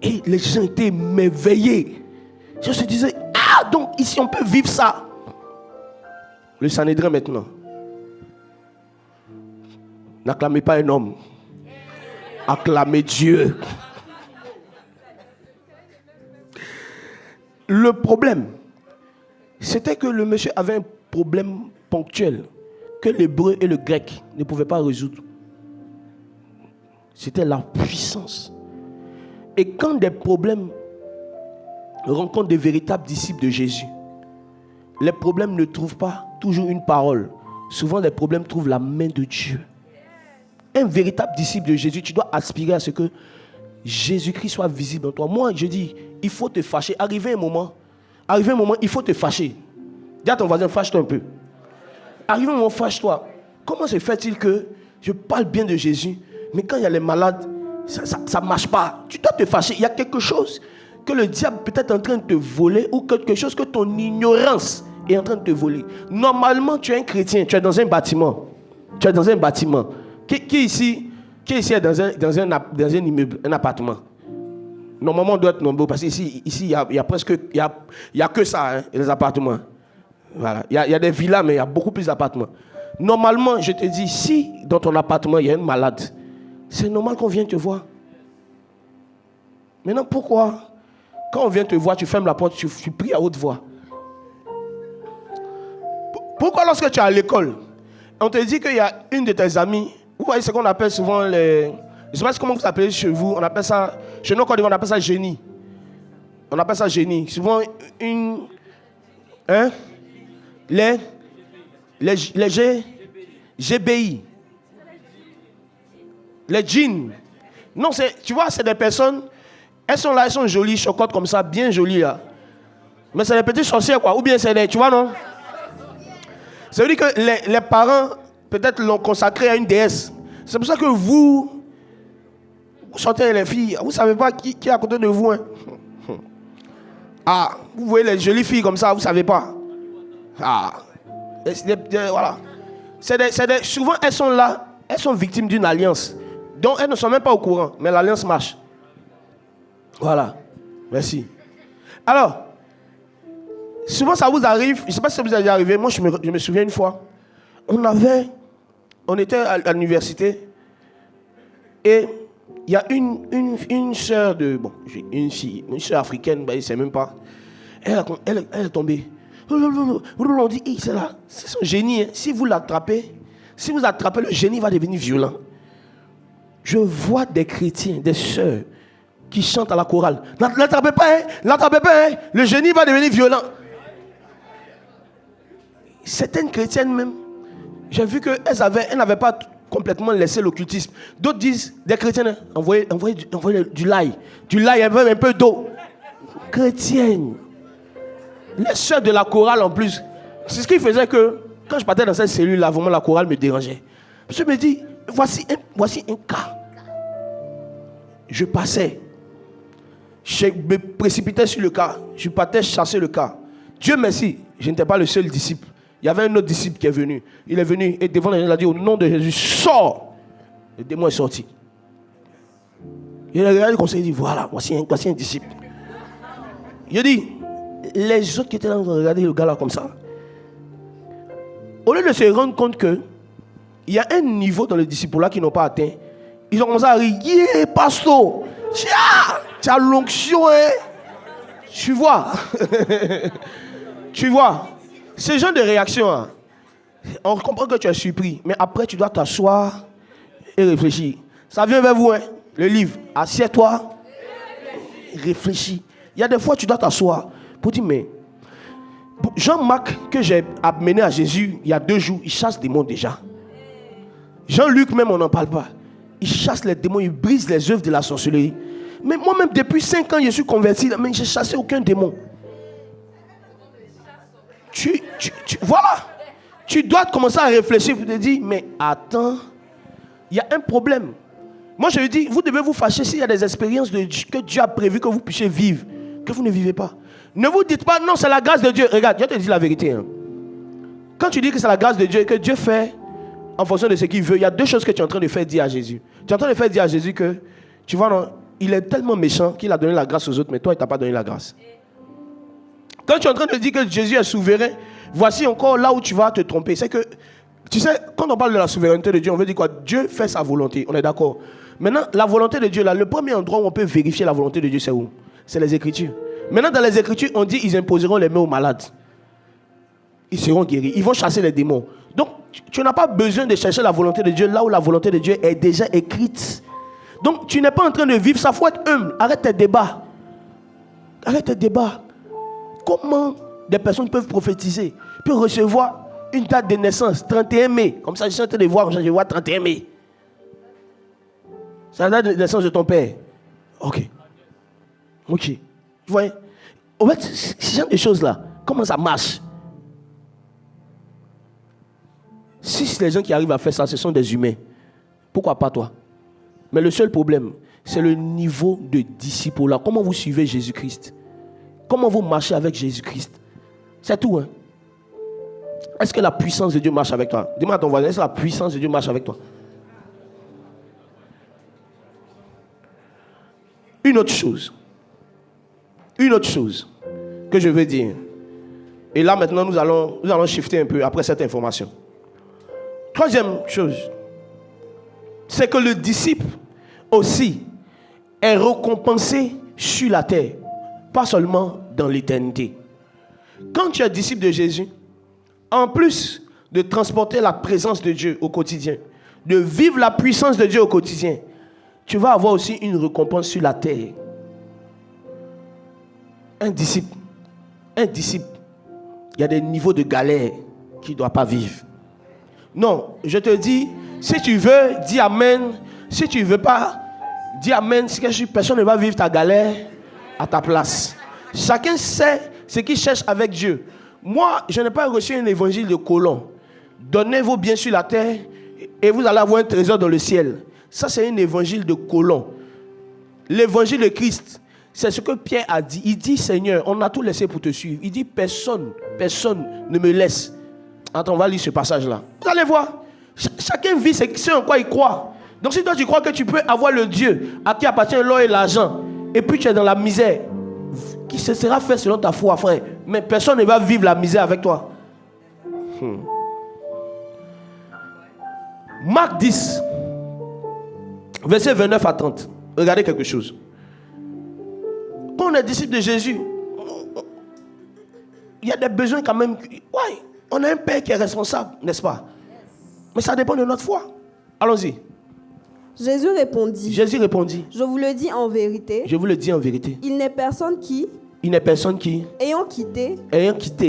Et les gens étaient émerveillés. Je se disais, ah, donc ici on peut vivre ça. Le Sanhédrin maintenant. N'acclamez pas un homme. Acclamez Dieu. Le problème, c'était que le monsieur avait un problème ponctuel que l'hébreu et le grec ne pouvaient pas résoudre. C'était la puissance. Et quand des problèmes rencontrent des véritables disciples de Jésus, les problèmes ne trouvent pas toujours une parole. Souvent, les problèmes trouvent la main de Dieu. Un véritable disciple de Jésus, tu dois aspirer à ce que Jésus-Christ soit visible en toi. Moi, je dis, il faut te fâcher. Arrivé un moment, il faut te fâcher. Dis à ton voisin, fâche-toi un peu. Arrivé un moment, fâche-toi. Comment se fait-il que je parle bien de Jésus, mais quand il y a les malades, ça ne marche pas? Tu dois te fâcher. Il y a quelque chose que le diable peut être en train de te voler ou quelque chose que ton ignorance est en train de te voler. Normalement, tu es un chrétien, tu es dans un bâtiment. Qui ici est dans un immeuble, un appartement? Normalement, on doit être nombreux parce qu'ici, il y a presque, il y a que ça, hein, les appartements. Voilà. Il y a des villas, mais il y a beaucoup plus d'appartements. Normalement, je te dis, si dans ton appartement, il y a une malade, c'est normal qu'on vienne te voir. Maintenant, pourquoi, quand on vient te voir, tu fermes la porte, tu pries à haute voix? Pourquoi lorsque tu es à l'école, on te dit qu'il y a une de tes amies, vous voyez ce qu'on appelle souvent les... Je ne sais pas comment vous appelez chez vous, on appelle ça... Chez nous, on appelle ça génie. On appelle ça génie. Souvent, les GBI. Les djinns. Non, tu vois, c'est des personnes... Elles sont là, elles sont jolies, chocottes comme ça, bien jolies là. Mais c'est des petits sorciers quoi. Ou bien c'est des... Tu vois, non? Ça veut dire que les parents, peut-être, l'ont consacré à une déesse. C'est pour ça que vous sortez les filles, vous ne savez pas qui est à côté de vous. Hein? Ah, vous voyez les jolies filles comme ça, vous ne savez pas. Ah, voilà. Souvent, elles sont là, elles sont victimes d'une alliance. Donc, elles ne sont même pas au courant, mais l'alliance marche. Voilà. Merci. Alors, souvent, ça vous arrive, je ne sais pas si ça vous est déjà arrivé, moi, je me souviens une fois, on était à l'université et il y a une sœur de... Bon, j'ai une fille, une sœur africaine, ben, il ne sait même pas. Elle est tombée. On dit, hey, c'est son génie. Hein. Si vous l'attrapez, le génie va devenir violent. Je vois des chrétiens, des sœurs qui chantent à la chorale. L'attrapez pas, hein? L'attrapez pas, hein? Le génie va devenir violent. Certaines chrétiennes même, j'ai vu qu'elles n'avaient pas complètement laissé l'occultisme. D'autres disent, des chrétiennes, hein, envoyez du lait. Du lait, un peu d'eau. Chrétiennes. Les sœurs de la chorale en plus. C'est ce qui faisait que, quand je partais dans cette cellule-là, vraiment la chorale me dérangeait. Je me dis, voici un cas. Je passais. Je me précipitais sur le cas. Je partais chasser le cas. Dieu merci, je n'étais pas le seul disciple. Il y avait un autre disciple qui est venu. Il est venu et devant les gens, il a dit au nom de Jésus, sors. Le démon est sorti. Il a regardé comme ça, il dit voilà, voici un disciple. Il a dit, les autres qui étaient là, ont regardé le gars là comme ça. Au lieu de se rendre compte que il y a un niveau dans le disciple là qu'ils n'ont pas atteint, ils ont commencé à rire. Yeah, pasteur, tu as l'onction, hein? Tu vois? Tu vois? Ce genre de réaction, hein, on comprend que tu es surpris, mais après tu dois t'asseoir et réfléchir. Ça vient vers vous, hein? Le livre. Assieds-toi, réfléchis. Il y a des fois tu dois t'asseoir pour dire, mais Jean-Marc, que j'ai amené à Jésus il y a 2 jours, il chasse des démons déjà. Jean-Luc, même, on n'en parle pas. Il chasse les démons, il brise les œuvres de la sorcellerie. Mais moi-même, depuis 5 ans, je suis converti, mais je n'ai chassé aucun démon. Voilà. Tu dois commencer à réfléchir pour te dire, mais attends, il y a un problème. Moi, je lui dis, vous devez vous fâcher s'il y a des expériences que Dieu a prévues que vous puissiez vivre, que vous ne vivez pas. Ne vous dites pas, non, c'est la grâce de Dieu. Regarde, je te dis la vérité. Hein. Quand tu dis que c'est la grâce de Dieu, que Dieu fait en fonction de ce qu'il veut, il y a 2 choses que tu es en train de faire dire à Jésus. Tu es en train de faire dire à Jésus que, tu vois, non, il est tellement méchant qu'il a donné la grâce aux autres, mais toi, il ne t'a pas donné la grâce. Quand tu es en train de dire que Jésus est souverain, voici encore là où tu vas te tromper. C'est que, tu sais, quand on parle de la souveraineté de Dieu, on veut dire quoi? Dieu fait sa volonté, on est d'accord. Maintenant, la volonté de Dieu, là, le premier endroit où on peut vérifier la volonté de Dieu, c'est où? C'est les Écritures. Maintenant, dans les Écritures, on dit ils imposeront les mains aux malades. Ils seront guéris. Ils vont chasser les démons. Donc, tu n'as pas besoin de chercher la volonté de Dieu là où la volonté de Dieu est déjà écrite. Donc, tu n'es pas en train de vivre ça. Il faut être humble. Arrête tes débats. Arrête tes débats. Comment des personnes peuvent prophétiser, peuvent recevoir une date de naissance, 31 mai. Comme ça, je suis en train de voir, je vois 31 mai. C'est la date de naissance de ton père. Ok. Ok. Vous voyez? En fait, ce genre de choses-là, comment ça marche? Si les gens qui arrivent à faire ça, ce sont des humains, pourquoi pas toi? Mais le seul problème, c'est le niveau de disciple-là. Comment vous suivez Jésus-Christ? Comment vous marchez avec Jésus-Christ? C'est tout, hein? Est-ce que la puissance de Dieu marche avec toi? Dis-moi à ton voisin, est-ce que la puissance de Dieu marche avec toi? Une autre chose que je veux dire. Et là maintenant nous allons shifter un peu après cette information. 3e chose, c'est que le disciple aussi est récompensé sur la terre, pas seulement dans l'éternité. Quand tu es disciple de Jésus, en plus de transporter la présence de Dieu au quotidien, de vivre la puissance de Dieu au quotidien, tu vas avoir aussi une récompense sur la terre. Un disciple, il y a des niveaux de galère qu'il ne doit pas vivre. Non, je te dis, si tu veux, dis amen. Si tu ne veux pas, dis amen. Si personne ne va vivre ta galère à ta place. Chacun sait ce qu'il cherche avec Dieu. Moi, je n'ai pas reçu un évangile de colon. Donnez vos biens sur la terre et vous allez avoir un trésor dans le ciel. Ça, c'est un évangile de colon. L'évangile de Christ, c'est ce que Pierre a dit. Il dit, Seigneur, on a tout laissé pour te suivre. Il dit, personne ne me laisse. Attends, on va lire ce passage-là. Vous allez voir. Chacun vit ce en quoi il croit. Donc si toi tu crois que tu peux avoir le Dieu à qui appartient l'or et l'argent, et puis tu es dans la misère, qui se sera fait selon ta foi, frère. Mais personne ne va vivre la misère avec toi. Marc 10, verset 29 à 30. Regardez quelque chose. Quand on est disciple de Jésus, il y a des besoins quand même. Ouais, on a un Père qui est responsable, n'est-ce pas? Mais ça dépend de notre foi. Allons-y. Jésus répondit. Je vous le dis en vérité. Il n'est personne qui, ayant quitté,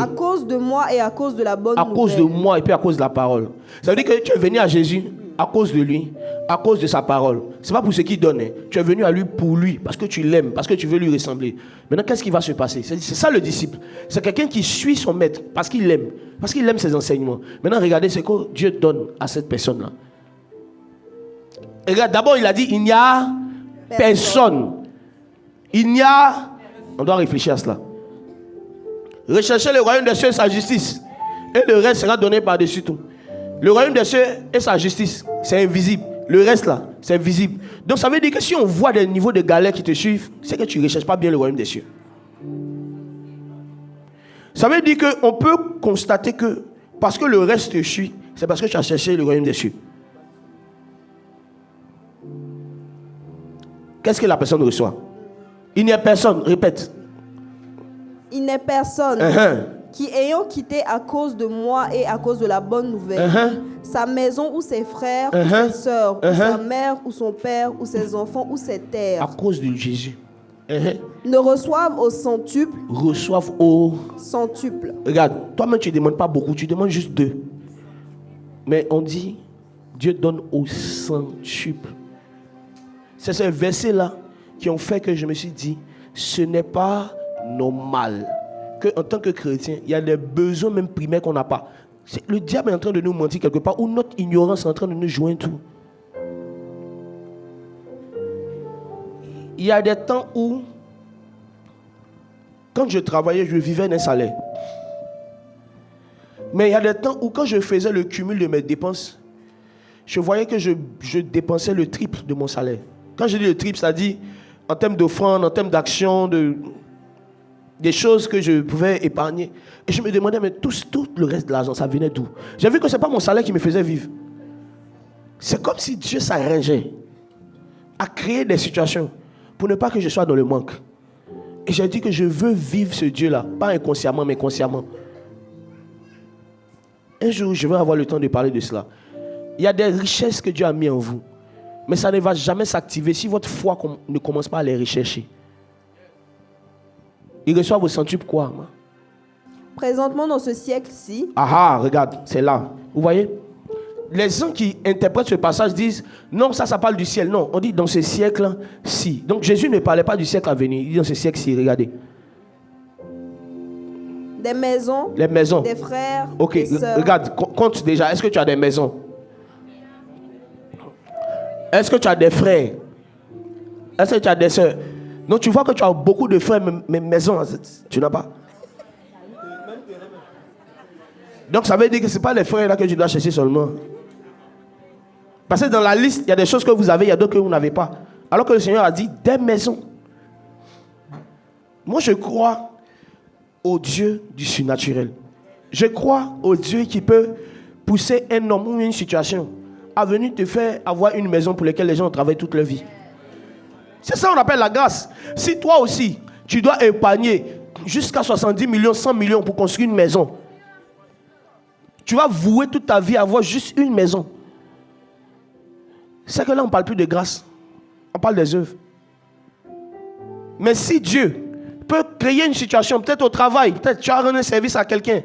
à cause de moi et à cause de la bonne nouvelle. À cause de moi et puis à cause de la parole. Ça veut dire que tu es venu à Jésus à cause de lui, à cause de sa parole. Ce n'est pas pour ce qu'il donne. Tu es venu à lui pour lui, parce que tu l'aimes, parce que tu veux lui ressembler. Maintenant, qu'est-ce qui va se passer? C'est ça le disciple. C'est quelqu'un qui suit son maître parce qu'il l'aime, ses enseignements. Maintenant, regardez ce que Dieu donne à cette personne-là. Regarde, d'abord, il a dit, il n'y a personne. On doit réfléchir à cela. Recherchez le royaume des cieux et sa justice. Et le reste sera donné par-dessus tout. Le royaume des cieux et sa justice, c'est invisible. Le reste là, c'est visible. Donc ça veut dire que si on voit des niveaux de galères qui te suivent, c'est que tu ne recherches pas bien le royaume des cieux. Ça veut dire qu'on peut constater que parce que le reste te suit, c'est parce que tu as cherché le royaume des cieux. Qu'est-ce que la personne reçoit? Il n'y a personne, répète. Il n'est personne qui, ayant quitté à cause de moi et à cause de la bonne nouvelle, sa maison ou ses frères ou ses sœurs, ou sa mère ou son père ou ses enfants ou ses terres, à cause de Jésus, ne reçoivent au centuple. Regarde, toi-même tu ne demandes pas beaucoup, tu demandes juste 2. Mais on dit, Dieu donne au centuple. C'est ces versets-là qui ont fait que je me suis dit, ce n'est pas normal qu'en tant que chrétien, il y a des besoins même primaires qu'on n'a pas. Le diable est en train de nous mentir quelque part, ou notre ignorance est en train de nous jouer tout. Il y a des temps où, quand je travaillais, je vivais d'un salaire. Mais il y a des temps où, quand je faisais le cumul de mes dépenses, je voyais que je dépensais le triple de mon salaire. Quand je dis le triple, c'est-à-dire en termes d'offrande, en termes d'action, des choses que je pouvais épargner. Et je me demandais, mais tout le reste de l'argent, ça venait d'où? J'ai vu que ce n'est pas mon salaire qui me faisait vivre. C'est comme si Dieu s'arrangeait à créer des situations pour ne pas que je sois dans le manque. Et j'ai dit que je veux vivre ce Dieu-là, pas inconsciemment, mais consciemment. Un jour, je vais avoir le temps de parler de cela. Il y a des richesses que Dieu a mis en vous. Mais ça ne va jamais s'activer si votre foi ne commence pas à les rechercher. Ils reçoivent au centuple quoi? Présentement dans ce siècle-ci. Regarde, c'est là. Vous voyez? Les gens qui interprètent ce passage disent, non, ça parle du ciel. Non, on dit dans ce siècle-ci. Donc Jésus ne parlait pas du siècle à venir. Il dit dans ce siècle-ci, regardez. Des maisons. Les maisons. Des frères. Ok, des sœurs. Regarde, compte déjà. Est-ce que tu as des maisons? Est-ce que tu as des frères? Est-ce que tu as des sœurs? Donc tu vois que tu as beaucoup de frères, mais maisons, tu n'as pas. Donc ça veut dire que ce n'est pas les frères là que tu dois chercher seulement. Parce que dans la liste, il y a des choses que vous avez, il y a d'autres que vous n'avez pas. Alors que le Seigneur a dit des maisons. Moi je crois au Dieu du surnaturel. Je crois au Dieu qui peut pousser un homme ou une situation à venir te faire avoir une maison pour laquelle les gens travaillent toute leur vie. C'est ça qu'on appelle la grâce. Si toi aussi, tu dois épargner jusqu'à 70 millions, 100 millions pour construire une maison, tu vas vouer toute ta vie à avoir juste une maison. C'est que là, on ne parle plus de grâce. On parle des œuvres. Mais si Dieu peut créer une situation, peut-être au travail, peut-être tu as rendu un service à quelqu'un,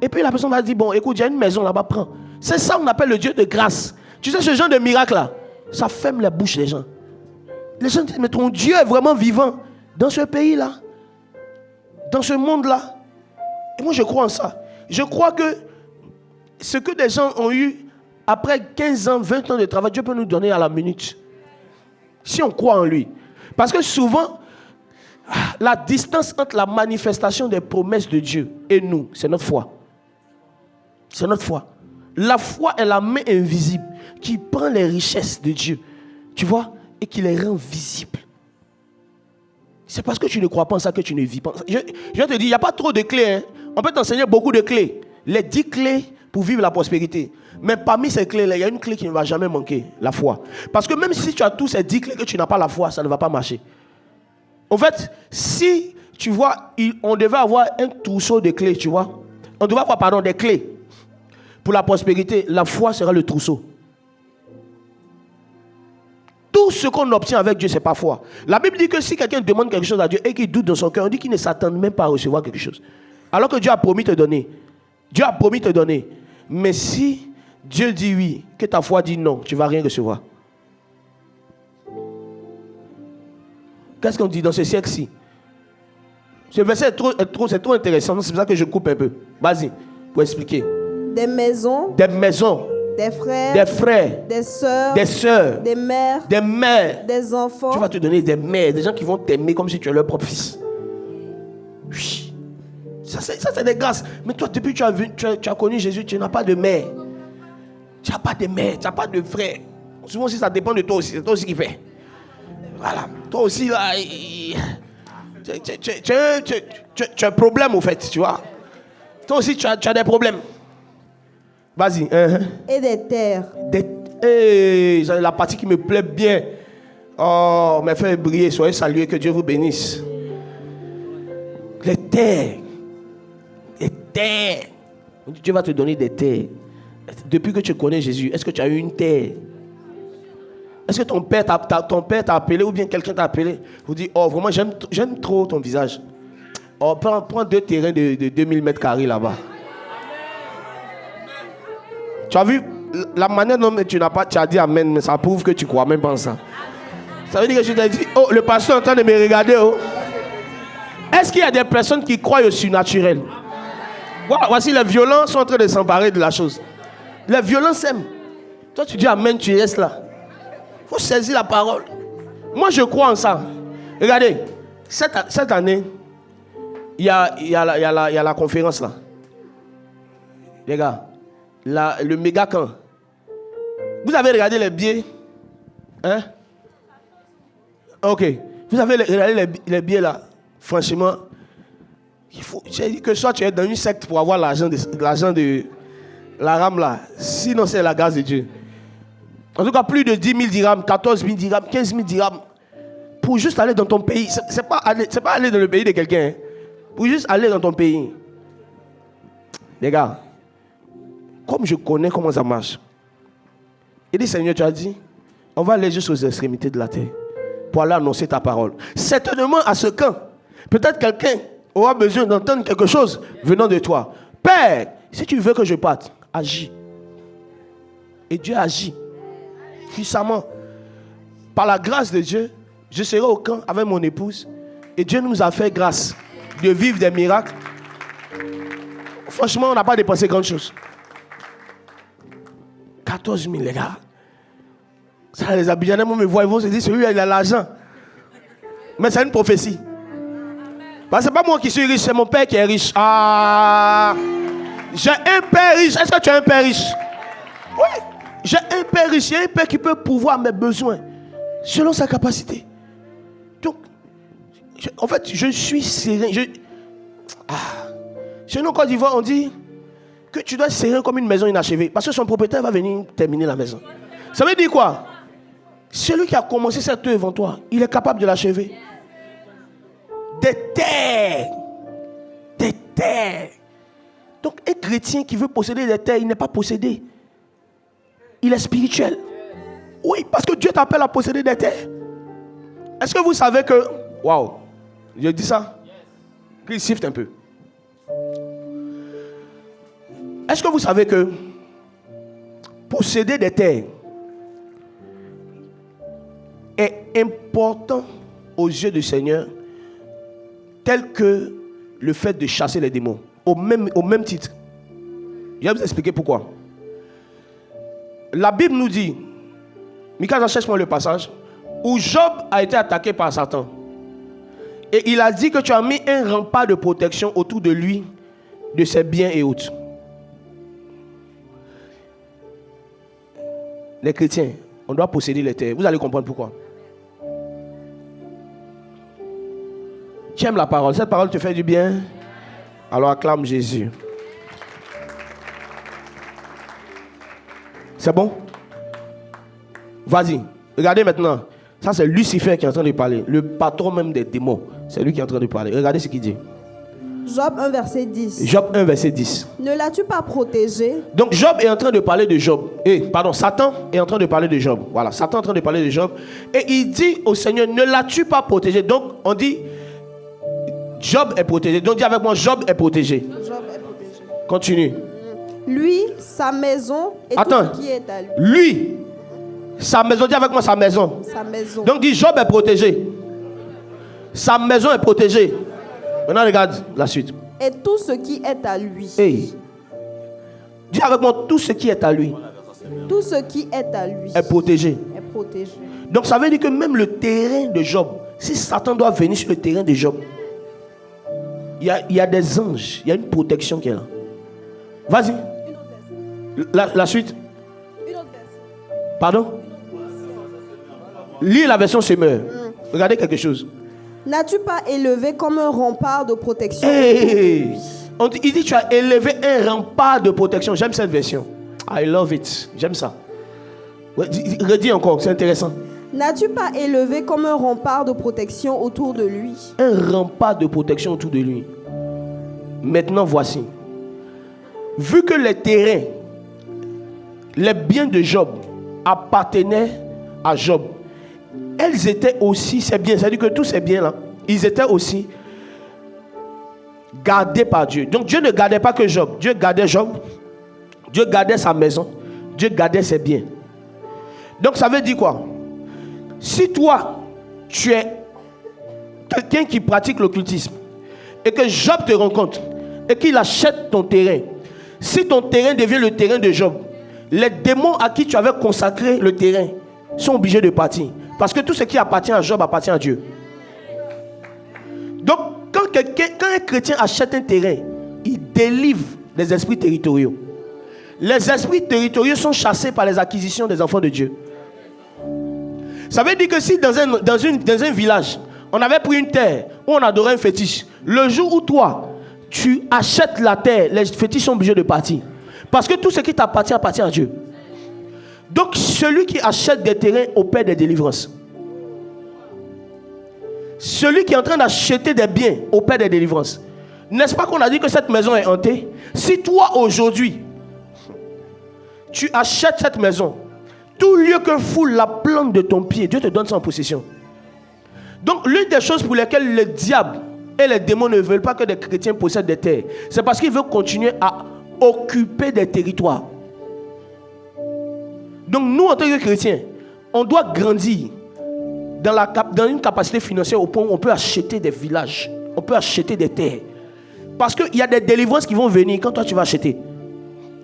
et puis la personne va dire, bon, écoute, il y a une maison là-bas, prends. C'est ça qu'on appelle le Dieu de grâce. Tu sais, ce genre de miracle-là, ça ferme la bouche des gens. Les gens disent, mais ton Dieu est vraiment vivant dans ce pays-là, dans ce monde-là. Et moi, je crois en ça. Je crois que ce que des gens ont eu après 15 ans, 20 ans de travail, Dieu peut nous donner à la minute. Si on croit en lui. Parce que souvent, la distance entre la manifestation des promesses de Dieu et nous, c'est notre foi. C'est notre foi. La foi est la main invisible qui prend les richesses de Dieu. Tu vois? Et qui les rend visibles. C'est parce que tu ne crois pas en ça que tu ne vis pas. Je vais te dire, il n'y a pas trop de clés. On peut t'enseigner beaucoup de clés. Les 10 clés pour vivre la prospérité. Mais parmi ces clés-là, il y a une clé qui ne va jamais manquer, la foi. Parce que même si tu as tous ces 10 clés que tu n'as pas la foi, ça ne va pas marcher. En fait, si tu vois, on devait avoir un trousseau de clés, tu vois. On devait avoir, pardon, des clés. Pour la prospérité, la foi sera le trousseau. Tout ce qu'on obtient avec Dieu, ce n'est pas foi. La Bible dit que si quelqu'un demande quelque chose à Dieu et qu'il doute dans son cœur, on dit qu'il ne s'attend même pas à recevoir quelque chose. Alors que Dieu a promis te donner. Dieu a promis te donner. Mais si Dieu dit oui, que ta foi dit non, tu ne vas rien recevoir. Qu'est-ce qu'on dit dans ce siècle-ci? Ce verset c'est trop intéressant. C'est pour ça que je coupe un peu. Vas-y, pour expliquer. Des maisons. Des maisons. Des frères. Des frères. Des sœurs. Des sœurs. Des mères. Des mères. Des enfants. Tu vas te donner des mères. Des gens qui vont t'aimer comme si tu es leur propre fils. Oui. Ça c'est des grâces. Mais toi, depuis que tu as connu Jésus, tu n'as pas de mère. Tu n'as pas de mère. Tu n'as pas de frère. Souvent aussi, ça dépend de toi aussi. C'est toi aussi qui fais. Voilà. Toi aussi, là, tu as un problème, au fait, tu vois. Toi aussi, tu as des problèmes. Vas-y. Et des terres. La partie qui me plaît bien. Oh, me fait briller. Soyez salués. Que Dieu vous bénisse. Les terres. Les terres. Dieu va te donner des terres. Depuis que tu connais Jésus, est-ce que tu as eu une terre? Est-ce que ton père t'a appelé ou bien quelqu'un t'a appelé? Vous dit, oh vraiment j'aime trop ton visage. Oh, prends 2 terrains de 2000 mètres carrés là-bas. Tu as vu la manière dont tu as dit amen, mais ça prouve que tu crois même pas en ça. Ça veut dire que je t'ai dit, oh le pasteur est en train de me regarder. Oh. Est-ce qu'il y a des personnes qui croient au surnaturel? Voici les violents sont en train de s'emparer de la chose. Les violents s'aiment. Toi tu dis amen, tu restes là. Il faut saisir la parole. Moi, je crois en ça. Regardez, cette année, il y a la conférence là. Les gars, le méga camp. Vous avez regardé les billets? Hein? Ok. Vous avez regardé les billets là? Franchement, j'ai dit que soit tu es dans une secte pour avoir l'argent de la rame là. Sinon, c'est la grâce de Dieu. En tout cas, plus de 10 000 dirhams, 14 000 dirhams, 15 000 dirhams. Pour juste aller dans ton pays. C'est pas aller dans le pays de quelqu'un. Hein. Pour juste aller dans ton pays. Les gars, comme je connais comment ça marche. Il dit, Seigneur, tu as dit, on va aller jusqu'aux extrémités de la terre. Pour aller annoncer ta parole. Certainement à ce camp. Peut-être quelqu'un aura besoin d'entendre quelque chose venant de toi. Père, si tu veux que je parte, agis. Et Dieu agit. Puissamment. Par la grâce de Dieu, je serai au camp avec mon épouse. Et Dieu nous a fait grâce de vivre des miracles. Franchement, on n'a pas dépensé grand chose. 14 000, les gars. Ça, les Abidjanais me voient, ils vont se dire, celui-là, il a l'argent. Mais c'est une prophétie. Parce que ce n'est pas moi qui suis riche, c'est mon père qui est riche. Ah! J'ai un père riche. Est-ce que tu as un père riche? Oui. J'ai un père riche, un père qui peut pourvoir mes besoins selon sa capacité. Donc, en fait, je suis serein. Chez nous, en Côte d'Ivoire, on dit que tu dois être serein comme une maison inachevée. Parce que son propriétaire va venir terminer la maison. Ça veut dire quoi? Celui qui a commencé cette œuvre en toi, il est capable de l'achever. Des terres. Des terres. Donc, un chrétien qui veut posséder des terres, il n'est pas possédé. Il est spirituel. Oui, parce que Dieu t'appelle à posséder des terres. Est-ce que vous savez que... Waouh, je dis ça. Qu'il siffle un peu. Est-ce que vous savez que posséder des terres est important aux yeux du Seigneur, tel que le fait de chasser les démons, au même titre. Je vais vous expliquer pourquoi. La Bible nous dit, Mika, cherche-moi le passage, où Job a été attaqué par Satan. Et il a dit que tu as mis un rempart de protection autour de lui, de ses biens et autres. Les chrétiens, on doit posséder les terres. Vous allez comprendre pourquoi. Tu aimes la parole. Cette parole te fait du bien. Alors acclame Jésus. C'est bon? Vas-y. Regardez maintenant. Ça, c'est Lucifer qui est en train de parler. Le patron même des démons. C'est lui qui est en train de parler. Regardez ce qu'il dit. Job 1, verset 10. Job 1, verset 10. Ne l'as-tu pas protégé? Donc Job est en train de parler de Job. Satan est en train de parler de Job. Voilà, Satan est en train de parler de Job. Et il dit au Seigneur, ne l'as-tu pas protégé? Donc on dit, Job est protégé. Donc dis avec moi, Job est protégé. Job est protégé. Continue. Lui, sa maison et tout ce qui est à lui. Lui, sa maison, dis avec moi sa maison. Sa maison. Donc dis, Job est protégé. Sa maison est protégée. Maintenant regarde la suite. Et tout ce qui est à lui. Hey. Dis avec moi, tout ce qui est à lui. Tout ce qui est à lui. Est protégé. Est protégé. Donc ça veut dire que même le terrain de Job, si Satan doit venir sur le terrain de Job, il y a des anges, il y a une protection qui est là. Vas-y. La suite. Pardon? Lis la version semeur. Regardez quelque chose. N'as-tu pas élevé comme un rempart de protection? Hey. Il dit tu as élevé un rempart de protection. J'aime cette version. I love it. J'aime ça. Redis encore, c'est intéressant. N'as-tu pas élevé comme un rempart de protection autour de lui? Un rempart de protection autour de lui. Maintenant voici. Vu que les terrains, les biens de Job appartenaient à Job, elles étaient aussi, ces biens, c'est-à-dire que tous ces biens-là, ils étaient aussi gardés par Dieu. Donc Dieu ne gardait pas que Job. Dieu gardait Job, Dieu gardait sa maison, Dieu gardait ses biens. Donc ça veut dire quoi? Si toi, tu es quelqu'un qui pratique l'occultisme et que Job te rencontre et qu'il achète ton terrain, si ton terrain devient le terrain de Job, les démons à qui tu avais consacré le terrain sont obligés de partir. Parce que tout ce qui appartient à Job appartient à Dieu. Donc, quand un chrétien achète un terrain, il délivre les esprits territoriaux. Les esprits territoriaux sont chassés par les acquisitions des enfants de Dieu. Ça veut dire que si dans un village, on avait pris une terre où on adorait un fétiche, le jour où toi, tu achètes la terre, les fétiches sont obligés de partir. Parce que tout ce qui t'appartient appartient à Dieu. Donc celui qui achète des terrains opère des délivrances. Celui qui est en train d'acheter des biens opère des délivrances. N'est-ce pas qu'on a dit que cette maison est hantée? Si toi aujourd'hui, tu achètes cette maison, tout lieu que foule la plante de ton pied, Dieu te donne ça en possession. Donc l'une des choses pour lesquelles le diable et les démons ne veulent pas que des chrétiens possèdent des terres, c'est parce qu'ils veulent continuer à occuper des territoires. Donc nous, en tant que chrétiens, on doit grandir dans une capacité financière au point où on peut acheter des villages, on peut acheter des terres. Parce qu'il y a des délivrances qui vont venir quand toi tu vas acheter.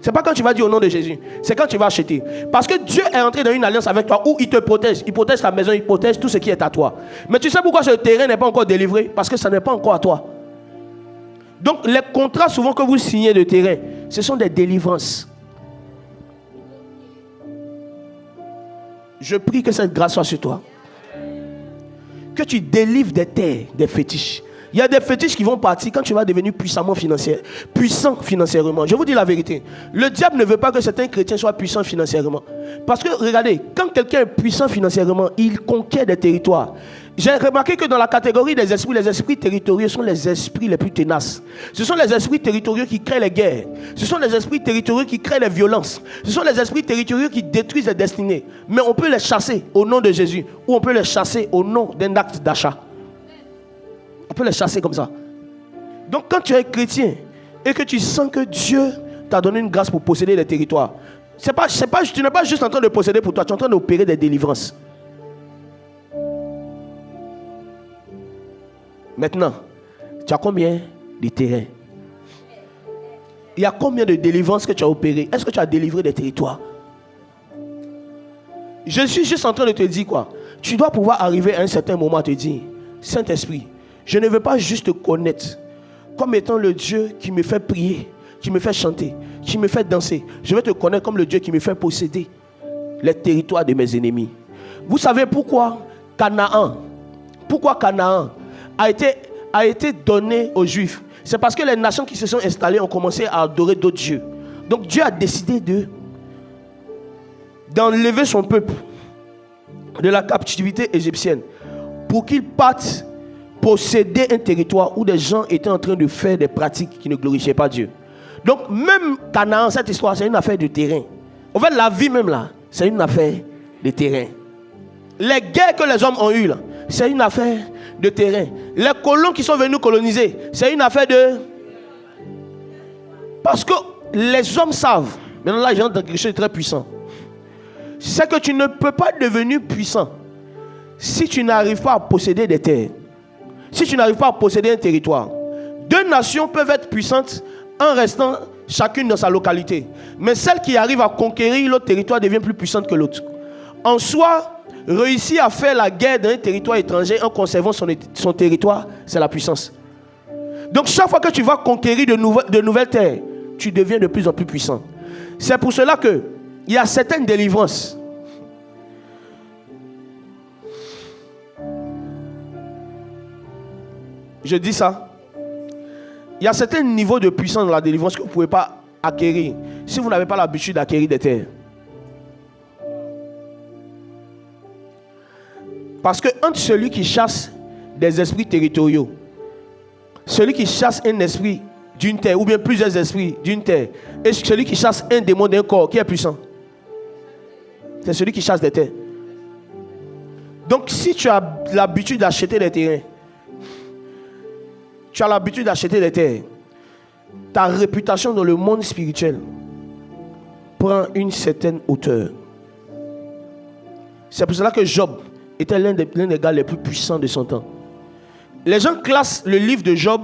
C'est pas quand tu vas dire au nom de Jésus, c'est quand tu vas acheter. Parce que Dieu est entré dans une alliance avec toi où il te protège. Il protège ta maison, il protège tout ce qui est à toi. Mais tu sais pourquoi ce terrain n'est pas encore délivré? Parce que ça n'est pas encore à toi. Donc les contrats souvent que vous signez de terrain, ce sont des délivrances. Je prie que cette grâce soit sur toi. Que tu délivres des terres, des fétiches. Il y a des fétiches qui vont partir quand tu vas devenir puissant financièrement. Je vous dis la vérité. Le diable ne veut pas que certains chrétiens soient puissants financièrement. Parce que, regardez, quand quelqu'un est puissant financièrement, il conquiert des territoires. J'ai remarqué que dans la catégorie des esprits, les esprits territoriaux sont les esprits les plus tenaces. Ce sont les esprits territoriaux qui créent les guerres. Ce sont les esprits territoriaux qui créent les violences. Ce sont les esprits territoriaux qui détruisent les destinées. Mais on peut les chasser au nom de Jésus ou on peut les chasser au nom d'un acte d'achat. On peut les chasser comme ça. Donc quand tu es chrétien et que tu sens que Dieu t'a donné une grâce pour posséder des territoires, tu n'es pas juste en train de posséder pour toi, tu es en train d'opérer des délivrances. Maintenant, tu as combien de terrains? Il y a combien de délivrances que tu as opérées? Est-ce que tu as délivré des territoires? Je suis juste en train de te dire quoi? Tu dois pouvoir arriver à un certain moment à te dire, Saint-Esprit, je ne veux pas juste te connaître comme étant le Dieu qui me fait prier, qui me fait chanter, qui me fait danser. Je veux te connaître comme le Dieu qui me fait posséder les territoires de mes ennemis. Vous savez pourquoi Canaan a été donné aux Juifs? C'est parce que les nations qui se sont installées ont commencé à adorer d'autres dieux. Donc Dieu a décidé d'enlever son peuple de la captivité égyptienne pour qu'ils partent posséder un territoire où des gens étaient en train de faire des pratiques qui ne glorifiaient pas Dieu. Donc même Canaan, cette histoire, c'est une affaire de terrain. En fait, la vie même là, c'est une affaire de terrain. Les guerres que les hommes ont eues là, c'est une affaire de terrain. Les colons qui sont venus coloniser, c'est une affaire de... Parce que les hommes savent, maintenant là, j'entre dans quelque chose de très puissant. C'est que tu ne peux pas devenir puissant si tu n'arrives pas à posséder des terres. Si tu n'arrives pas à posséder un territoire. Deux nations peuvent être puissantes en restant chacune dans sa localité. Mais celle qui arrive à conquérir l'autre territoire devient plus puissante que l'autre. En soi, réussir à faire la guerre dans un territoire étranger en conservant son territoire, c'est la puissance. Donc chaque fois que tu vas conquérir de nouvelles terres, tu deviens de plus en plus puissant. C'est pour cela qu'il y a certaines délivrances. Je dis ça. Il y a certains niveaux de puissance dans la délivrance que vous ne pouvez pas acquérir si vous n'avez pas l'habitude d'acquérir des terres. Parce que entre celui qui chasse des esprits territoriaux, celui qui chasse un esprit d'une terre, ou bien plusieurs esprits d'une terre, et celui qui chasse un démon d'un corps, qui est puissant? C'est celui qui chasse des terres. Donc si tu as l'habitude d'acheter des terrains, tu as l'habitude d'acheter des terres, ta réputation dans le monde spirituel prend une certaine hauteur. C'est pour cela que Job était l'un des gars les plus puissants de son temps. Les gens classent le livre de Job,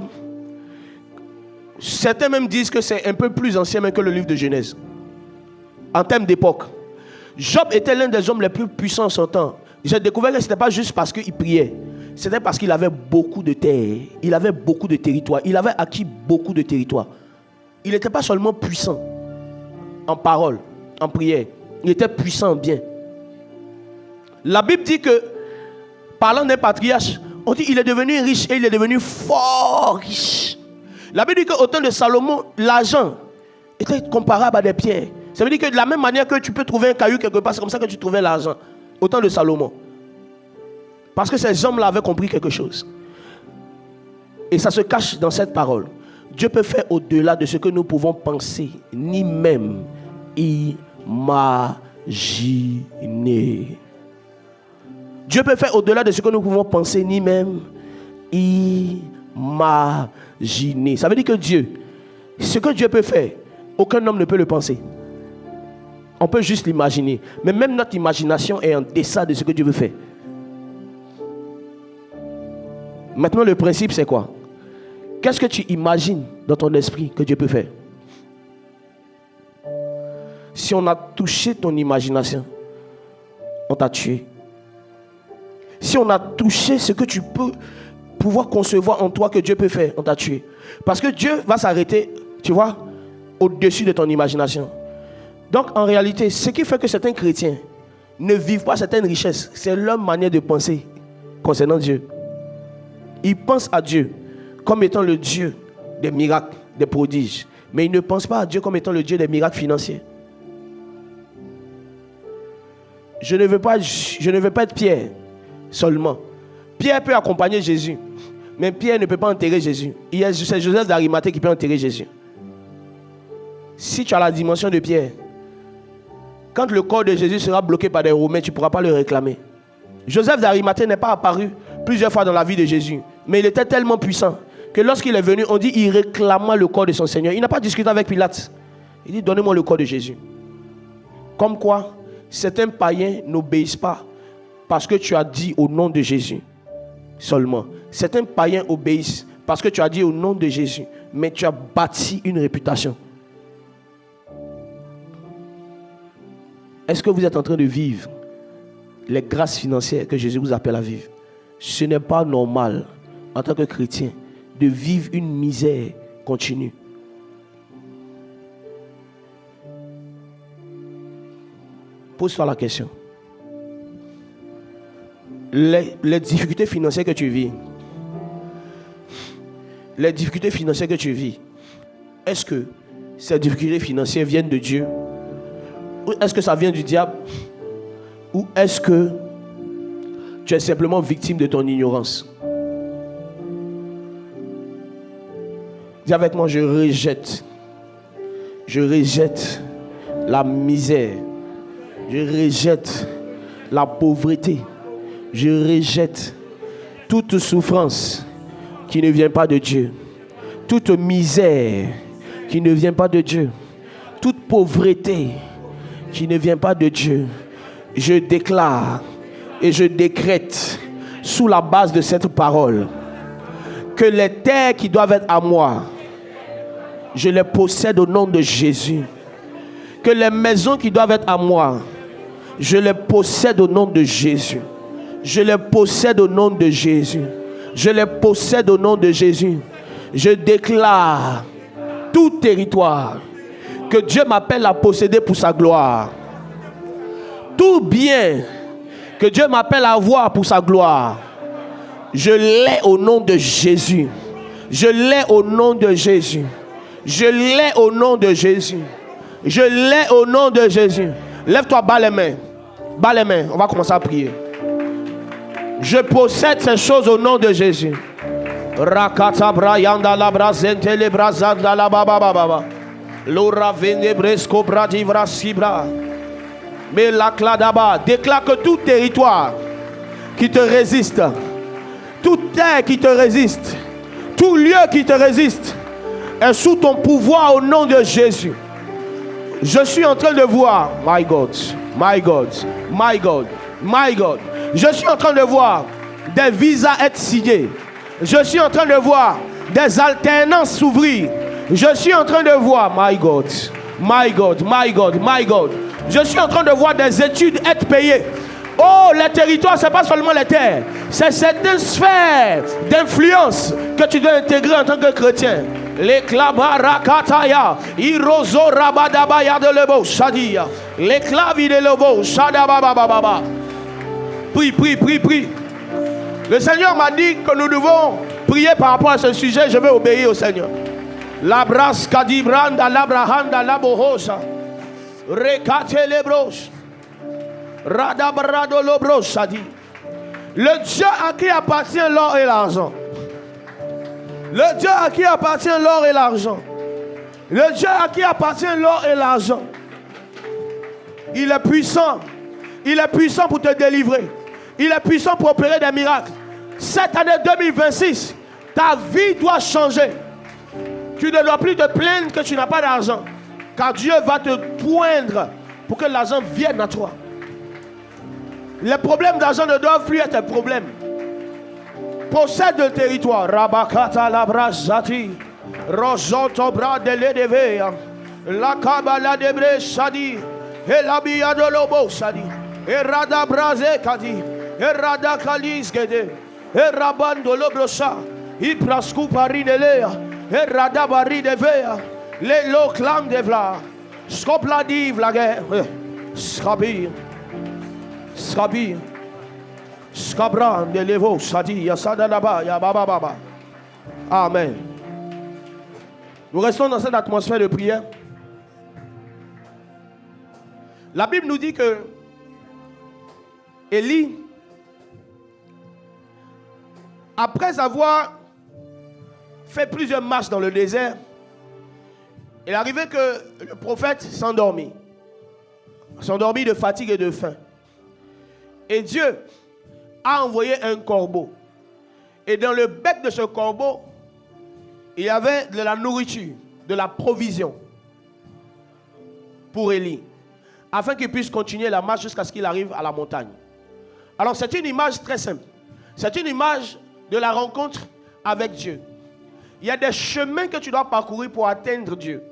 certains même disent que c'est un peu plus ancien même que le livre de Genèse. En termes d'époque. Job était l'un des hommes les plus puissants de son temps. J'ai découvert que ce n'était pas juste parce qu'il priait. C'était parce qu'il avait beaucoup de terres. Il avait beaucoup de territoires. Il avait acquis beaucoup de territoires. Il n'était pas seulement puissant en parole, en prière. Il était puissant en bien. La Bible dit que, parlant d'un patriarche, on dit qu'il est devenu riche et il est devenu fort riche. La Bible dit qu'au temps de Salomon, l'argent était comparable à des pierres. Ça veut dire que de la même manière que tu peux trouver un caillou quelque part, c'est comme ça que tu trouvais l'argent. Au temps de Salomon. Parce que ces hommes-là avaient compris quelque chose. Et ça se cache dans cette parole. Dieu peut faire au-delà de ce que nous pouvons penser, ni même imaginer. Dieu peut faire au-delà de ce que nous pouvons penser, ni même imaginer. Ça veut dire que Dieu, ce que Dieu peut faire, aucun homme ne peut le penser. On peut juste l'imaginer. Mais même notre imagination est en deçà de ce que Dieu veut faire. Maintenant, le principe, c'est quoi? Qu'est-ce que tu imagines dans ton esprit que Dieu peut faire? Si on a touché ton imagination, on t'a tué. Si on a touché ce que tu peux pouvoir concevoir en toi que Dieu peut faire, on t'a tué. Parce que Dieu va s'arrêter, tu vois, au-dessus de ton imagination. Donc, en réalité, ce qui fait que certains chrétiens ne vivent pas certaines richesses, c'est leur manière de penser concernant Dieu. Ils pensent à Dieu comme étant le Dieu des miracles, des prodiges. Mais ils ne pensent pas à Dieu comme étant le Dieu des miracles financiers. Je ne veux pas être Pierre seulement. Pierre peut accompagner Jésus. Mais Pierre ne peut pas enterrer Jésus. C'est Joseph d'Arimathée qui peut enterrer Jésus. Si tu as la dimension de Pierre, quand le corps de Jésus sera bloqué par des Romains, tu ne pourras pas le réclamer. Joseph d'Arimathée n'est pas apparu plusieurs fois dans la vie de Jésus. Mais il était tellement puissant que lorsqu'il est venu, on dit qu'il réclama le corps de son Seigneur. Il n'a pas discuté avec Pilate. Il dit, donnez-moi le corps de Jésus. Comme quoi, certains païens n'obéissent pas parce que tu as dit au nom de Jésus seulement. Certains païens obéissent parce que tu as dit au nom de Jésus, mais tu as bâti une réputation. Est-ce que vous êtes en train de vivre les grâces financières que Jésus vous appelle à vivre? Ce n'est pas normal en tant que chrétien de vivre une misère continue. Pose-toi la question. Les difficultés financières que tu vis, est-ce que ces difficultés financières viennent de Dieu? Ou est-ce que ça vient du diable? Ou est-ce que tu es simplement victime de ton ignorance? Dis avec moi, je rejette la misère, je rejette la pauvreté, je rejette toute souffrance qui ne vient pas de Dieu, toute misère qui ne vient pas de Dieu, toute pauvreté qui ne vient pas de Dieu. Je déclare et je décrète sous la base de cette parole que les terres qui doivent être à moi, je les possède au nom de Jésus. Que les maisons qui doivent être à moi, je les possède au nom de Jésus. Je les possède au nom de Jésus. Je les possède au nom de Jésus. Je déclare tout territoire que Dieu m'appelle à posséder pour sa gloire. Tout bien que Dieu m'appelle à avoir pour sa gloire, je l'ai au nom de Jésus. Je l'ai au nom de Jésus. Je l'ai au nom de Jésus. Je l'ai au nom de Jésus. Lève-toi, bas les mains. Bas les mains. On va commencer à prier. Je possède ces choses au nom de Jésus. Rakata brayanda la brazente le brazanda la baba baba. Lora vende bresco bradivra sibra. Mais la cladaba déclare que tout territoire qui te résiste, toute terre qui te résiste, tout lieu qui te résiste est sous ton pouvoir au nom de Jésus. Je suis en train de voir, my God, my God, my God, my God. Je suis en train de voir des visas être signés. Je suis en train de voir des alternances s'ouvrir. Je suis en train de voir, my God, my God, my God, my God. Je suis en train de voir des études être payées. Oh, les territoires, ce n'est pas seulement les terres. C'est certaines sphères d'influence que tu dois intégrer en tant que chrétien. Les klabarakataya, irozo rabadabaya de lebo, shadia. Les clavis de lebo, shadababababa. Prie. Le Seigneur m'a dit que nous devons prier par rapport à ce sujet. Je vais obéir au Seigneur. Labras kadibranda labrahanda labohosa. Rekate lebros. Radabrado lobros shadi. Le Dieu à qui appartient l'or et l'argent. Le Dieu à qui appartient l'or et l'argent. Le Dieu à qui appartient l'or et l'argent. Il est puissant. Il est puissant pour te délivrer. Il est puissant pour opérer des miracles. Cette année 2026, ta vie doit changer. Tu ne dois plus te plaindre que tu n'as pas d'argent. Car Dieu va te poindre pour que l'argent vienne à toi. Les problèmes d'argent ne doivent plus être des problèmes. Possède le territoire. Rabakata labrazati. Rozoto bradele devea. La kabala debre shadi. Et la bia de lobo shadi. Et rada braze kadi. Et rada kalis gede. Et raban de lobrosa. I prasku parinelea. Et rada bari devea. Le lo clam de vla. Skopla div la guerre. Skabir. Skabir. Skabran de levo sadi yasada laba ya baba baba. Amen. Nous restons dans cette atmosphère de prière. La Bible nous dit que Élie, après avoir fait plusieurs marches dans le désert, il arrivait que le prophète s'endormit. S'endormit de fatigue et de faim. Et Dieu a envoyé un corbeau. Et dans le bec de ce corbeau, il y avait de la nourriture, de la provision pour Élie, afin qu'il puisse continuer la marche jusqu'à ce qu'il arrive à la montagne. Alors c'est une image très simple. C'est une image de la rencontre avec Dieu. Il y a des chemins que tu dois parcourir pour atteindre Dieu,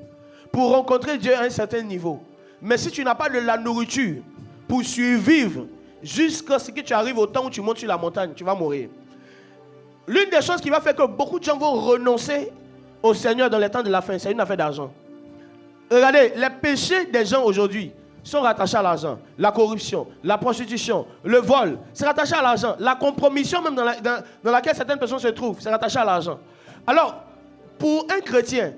pour rencontrer Dieu à un certain niveau. Mais si tu n'as pas de la nourriture pour survivre jusqu'à ce que tu arrives au temps où tu montes sur la montagne, tu vas mourir. L'une des choses qui va faire que beaucoup de gens vont renoncer au Seigneur dans les temps de la fin, c'est une affaire d'argent. Regardez, les péchés des gens aujourd'hui sont rattachés à l'argent. La corruption, la prostitution, le vol, c'est rattaché à l'argent. La compromission même dans laquelle certaines personnes se trouvent, c'est rattaché à l'argent. Alors, pour un chrétien,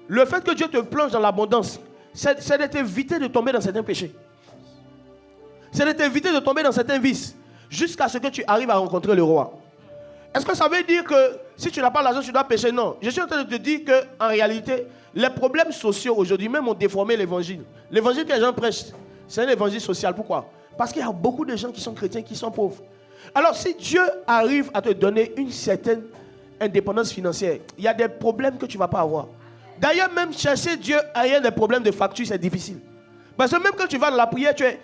le fait que Dieu te plonge dans l'abondance, c'est de t'éviter de tomber dans certains péchés. C'est de t'éviter de tomber dans certains vices. Jusqu'à ce que tu arrives à rencontrer le roi. Est-ce que ça veut dire que si tu n'as pas l'argent, tu dois pécher? Non. Je suis en train de te dire qu'en réalité, les problèmes sociaux aujourd'hui même ont déformé l'évangile. L'évangile que les gens prêchent, c'est un évangile social. Pourquoi? Parce qu'il y a beaucoup de gens qui sont chrétiens qui sont pauvres. Alors si Dieu arrive à te donner une certaine indépendance financière, il y a des problèmes que tu ne vas pas avoir. D'ailleurs, même chercher Dieu ayant des problèmes de facture, c'est difficile. Parce que même quand tu vas dans la prière, tu es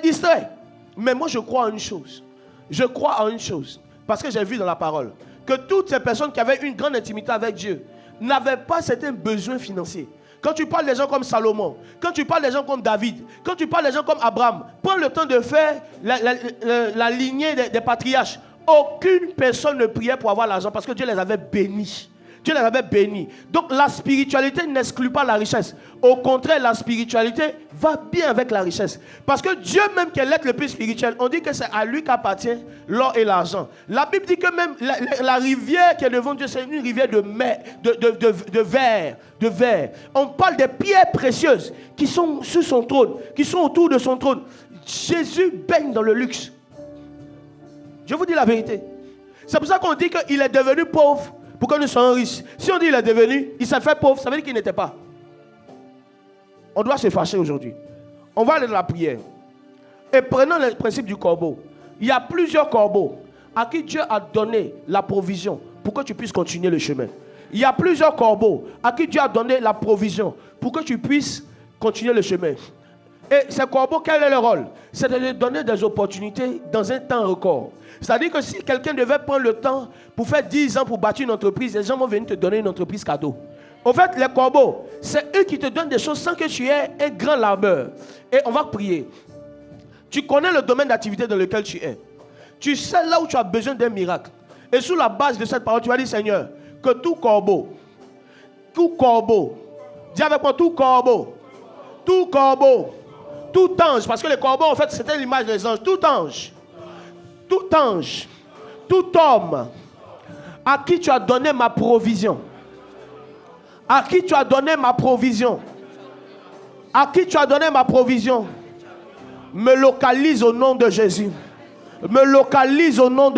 distrait. Mais moi, je crois en une chose. Je crois en une chose. Parce que j'ai vu dans la parole que toutes ces personnes qui avaient une grande intimité avec Dieu n'avaient pas certains besoins financiers. Quand tu parles des gens comme Salomon, quand tu parles des gens comme David, quand tu parles des gens comme Abraham, prends le temps de faire la lignée des patriarches. Aucune personne ne priait pour avoir l'argent parce que Dieu les avait bénis. Dieu les avait bénis. Donc la spiritualité n'exclut pas la richesse. Au contraire, la spiritualité va bien avec la richesse. Parce que Dieu même qui est l'être le plus spirituel, on dit que c'est à lui qu'appartient l'or et l'argent. La Bible dit que même la rivière qui est devant Dieu, c'est une rivière de verre. On parle des pierres précieuses qui sont sur son trône, qui sont autour de son trône. Jésus baigne dans le luxe. Je vous dis la vérité. C'est pour ça qu'on dit qu'il est devenu pauvre pour que nous soyons riches. Si on dit qu'il est devenu, il s'est fait pauvre, ça veut dire qu'il n'était pas. On doit se fâcher aujourd'hui. On va aller dans la prière. Et prenons le principe du corbeau. Il y a plusieurs corbeaux à qui Dieu a donné la provision pour que tu puisses continuer le chemin. Il y a plusieurs corbeaux à qui Dieu a donné la provision pour que tu puisses continuer le chemin. Et ces corbeaux, quel est leur rôle? C'est de leur donner des opportunités dans un temps record. C'est-à-dire que si quelqu'un devait prendre le temps pour faire 10 ans pour bâtir une entreprise, les gens vont venir te donner une entreprise cadeau. En fait, les corbeaux, c'est eux qui te donnent des choses sans que tu aies un grand labeur. Et on va prier. Tu connais le domaine d'activité dans lequel tu es. Tu sais là où tu as besoin d'un miracle. Et sous la base de cette parole, tu vas dire, Seigneur, que tout corbeau, dis avec moi, tout corbeau, tout ange, parce que les corbeaux, en fait, c'était l'image des anges, tout ange, tout homme, à qui tu as donné ma provision, me localise au nom de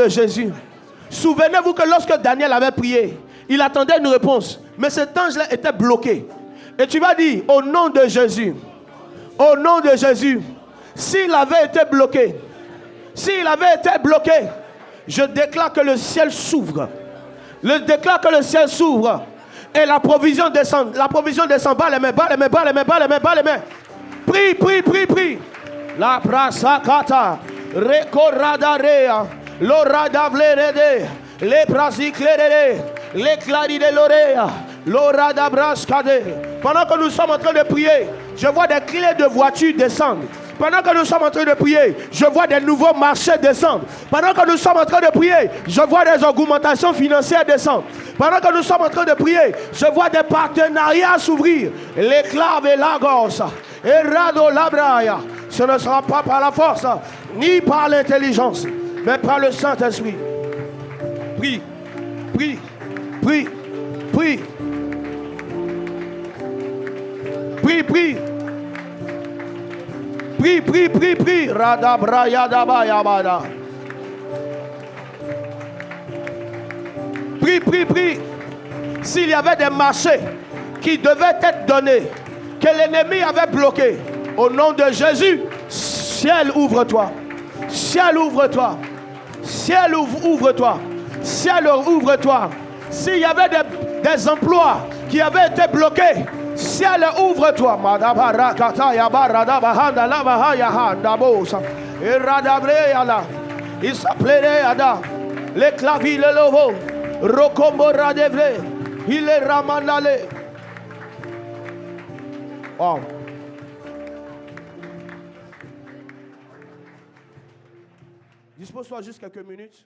Jésus. Souvenez-vous que lorsque Daniel avait prié, il attendait une réponse, mais cet ange-là était bloqué. Et tu vas dire, au nom de Jésus, s'il avait été bloqué, je déclare que le ciel s'ouvre. Et la provision descend. Bas les mains. Prie. La prasakata, rekoradarea, loradavlerede, le prasiklerede, le claride lorea, loradabraskade. Pendant que nous sommes en train de prier, je vois des clés de voiture descendre. Pendant que nous sommes en train de prier, je vois des nouveaux marchés descendre. Pendant que nous sommes en train de prier, je vois des augmentations financières descendre. Pendant que nous sommes en train de prier, je vois des partenariats s'ouvrir. L'éclave et la gosse. Et rado labraya. Ce ne sera pas par la force, ni par l'intelligence, mais par le Saint-Esprit. Prie. Radabrayadabayabada. Prie. S'il y avait des marchés qui devaient être donnés, que l'ennemi avait bloqué, au nom de Jésus, ciel ouvre-toi. Ciel ouvre-toi. S'il y avait des emplois qui avaient été bloqués, ciel ouvre-toi. Les clavis, le lovo, Rocombo radevle, il est ramandale. Oh. Dispose-toi juste quelques minutes.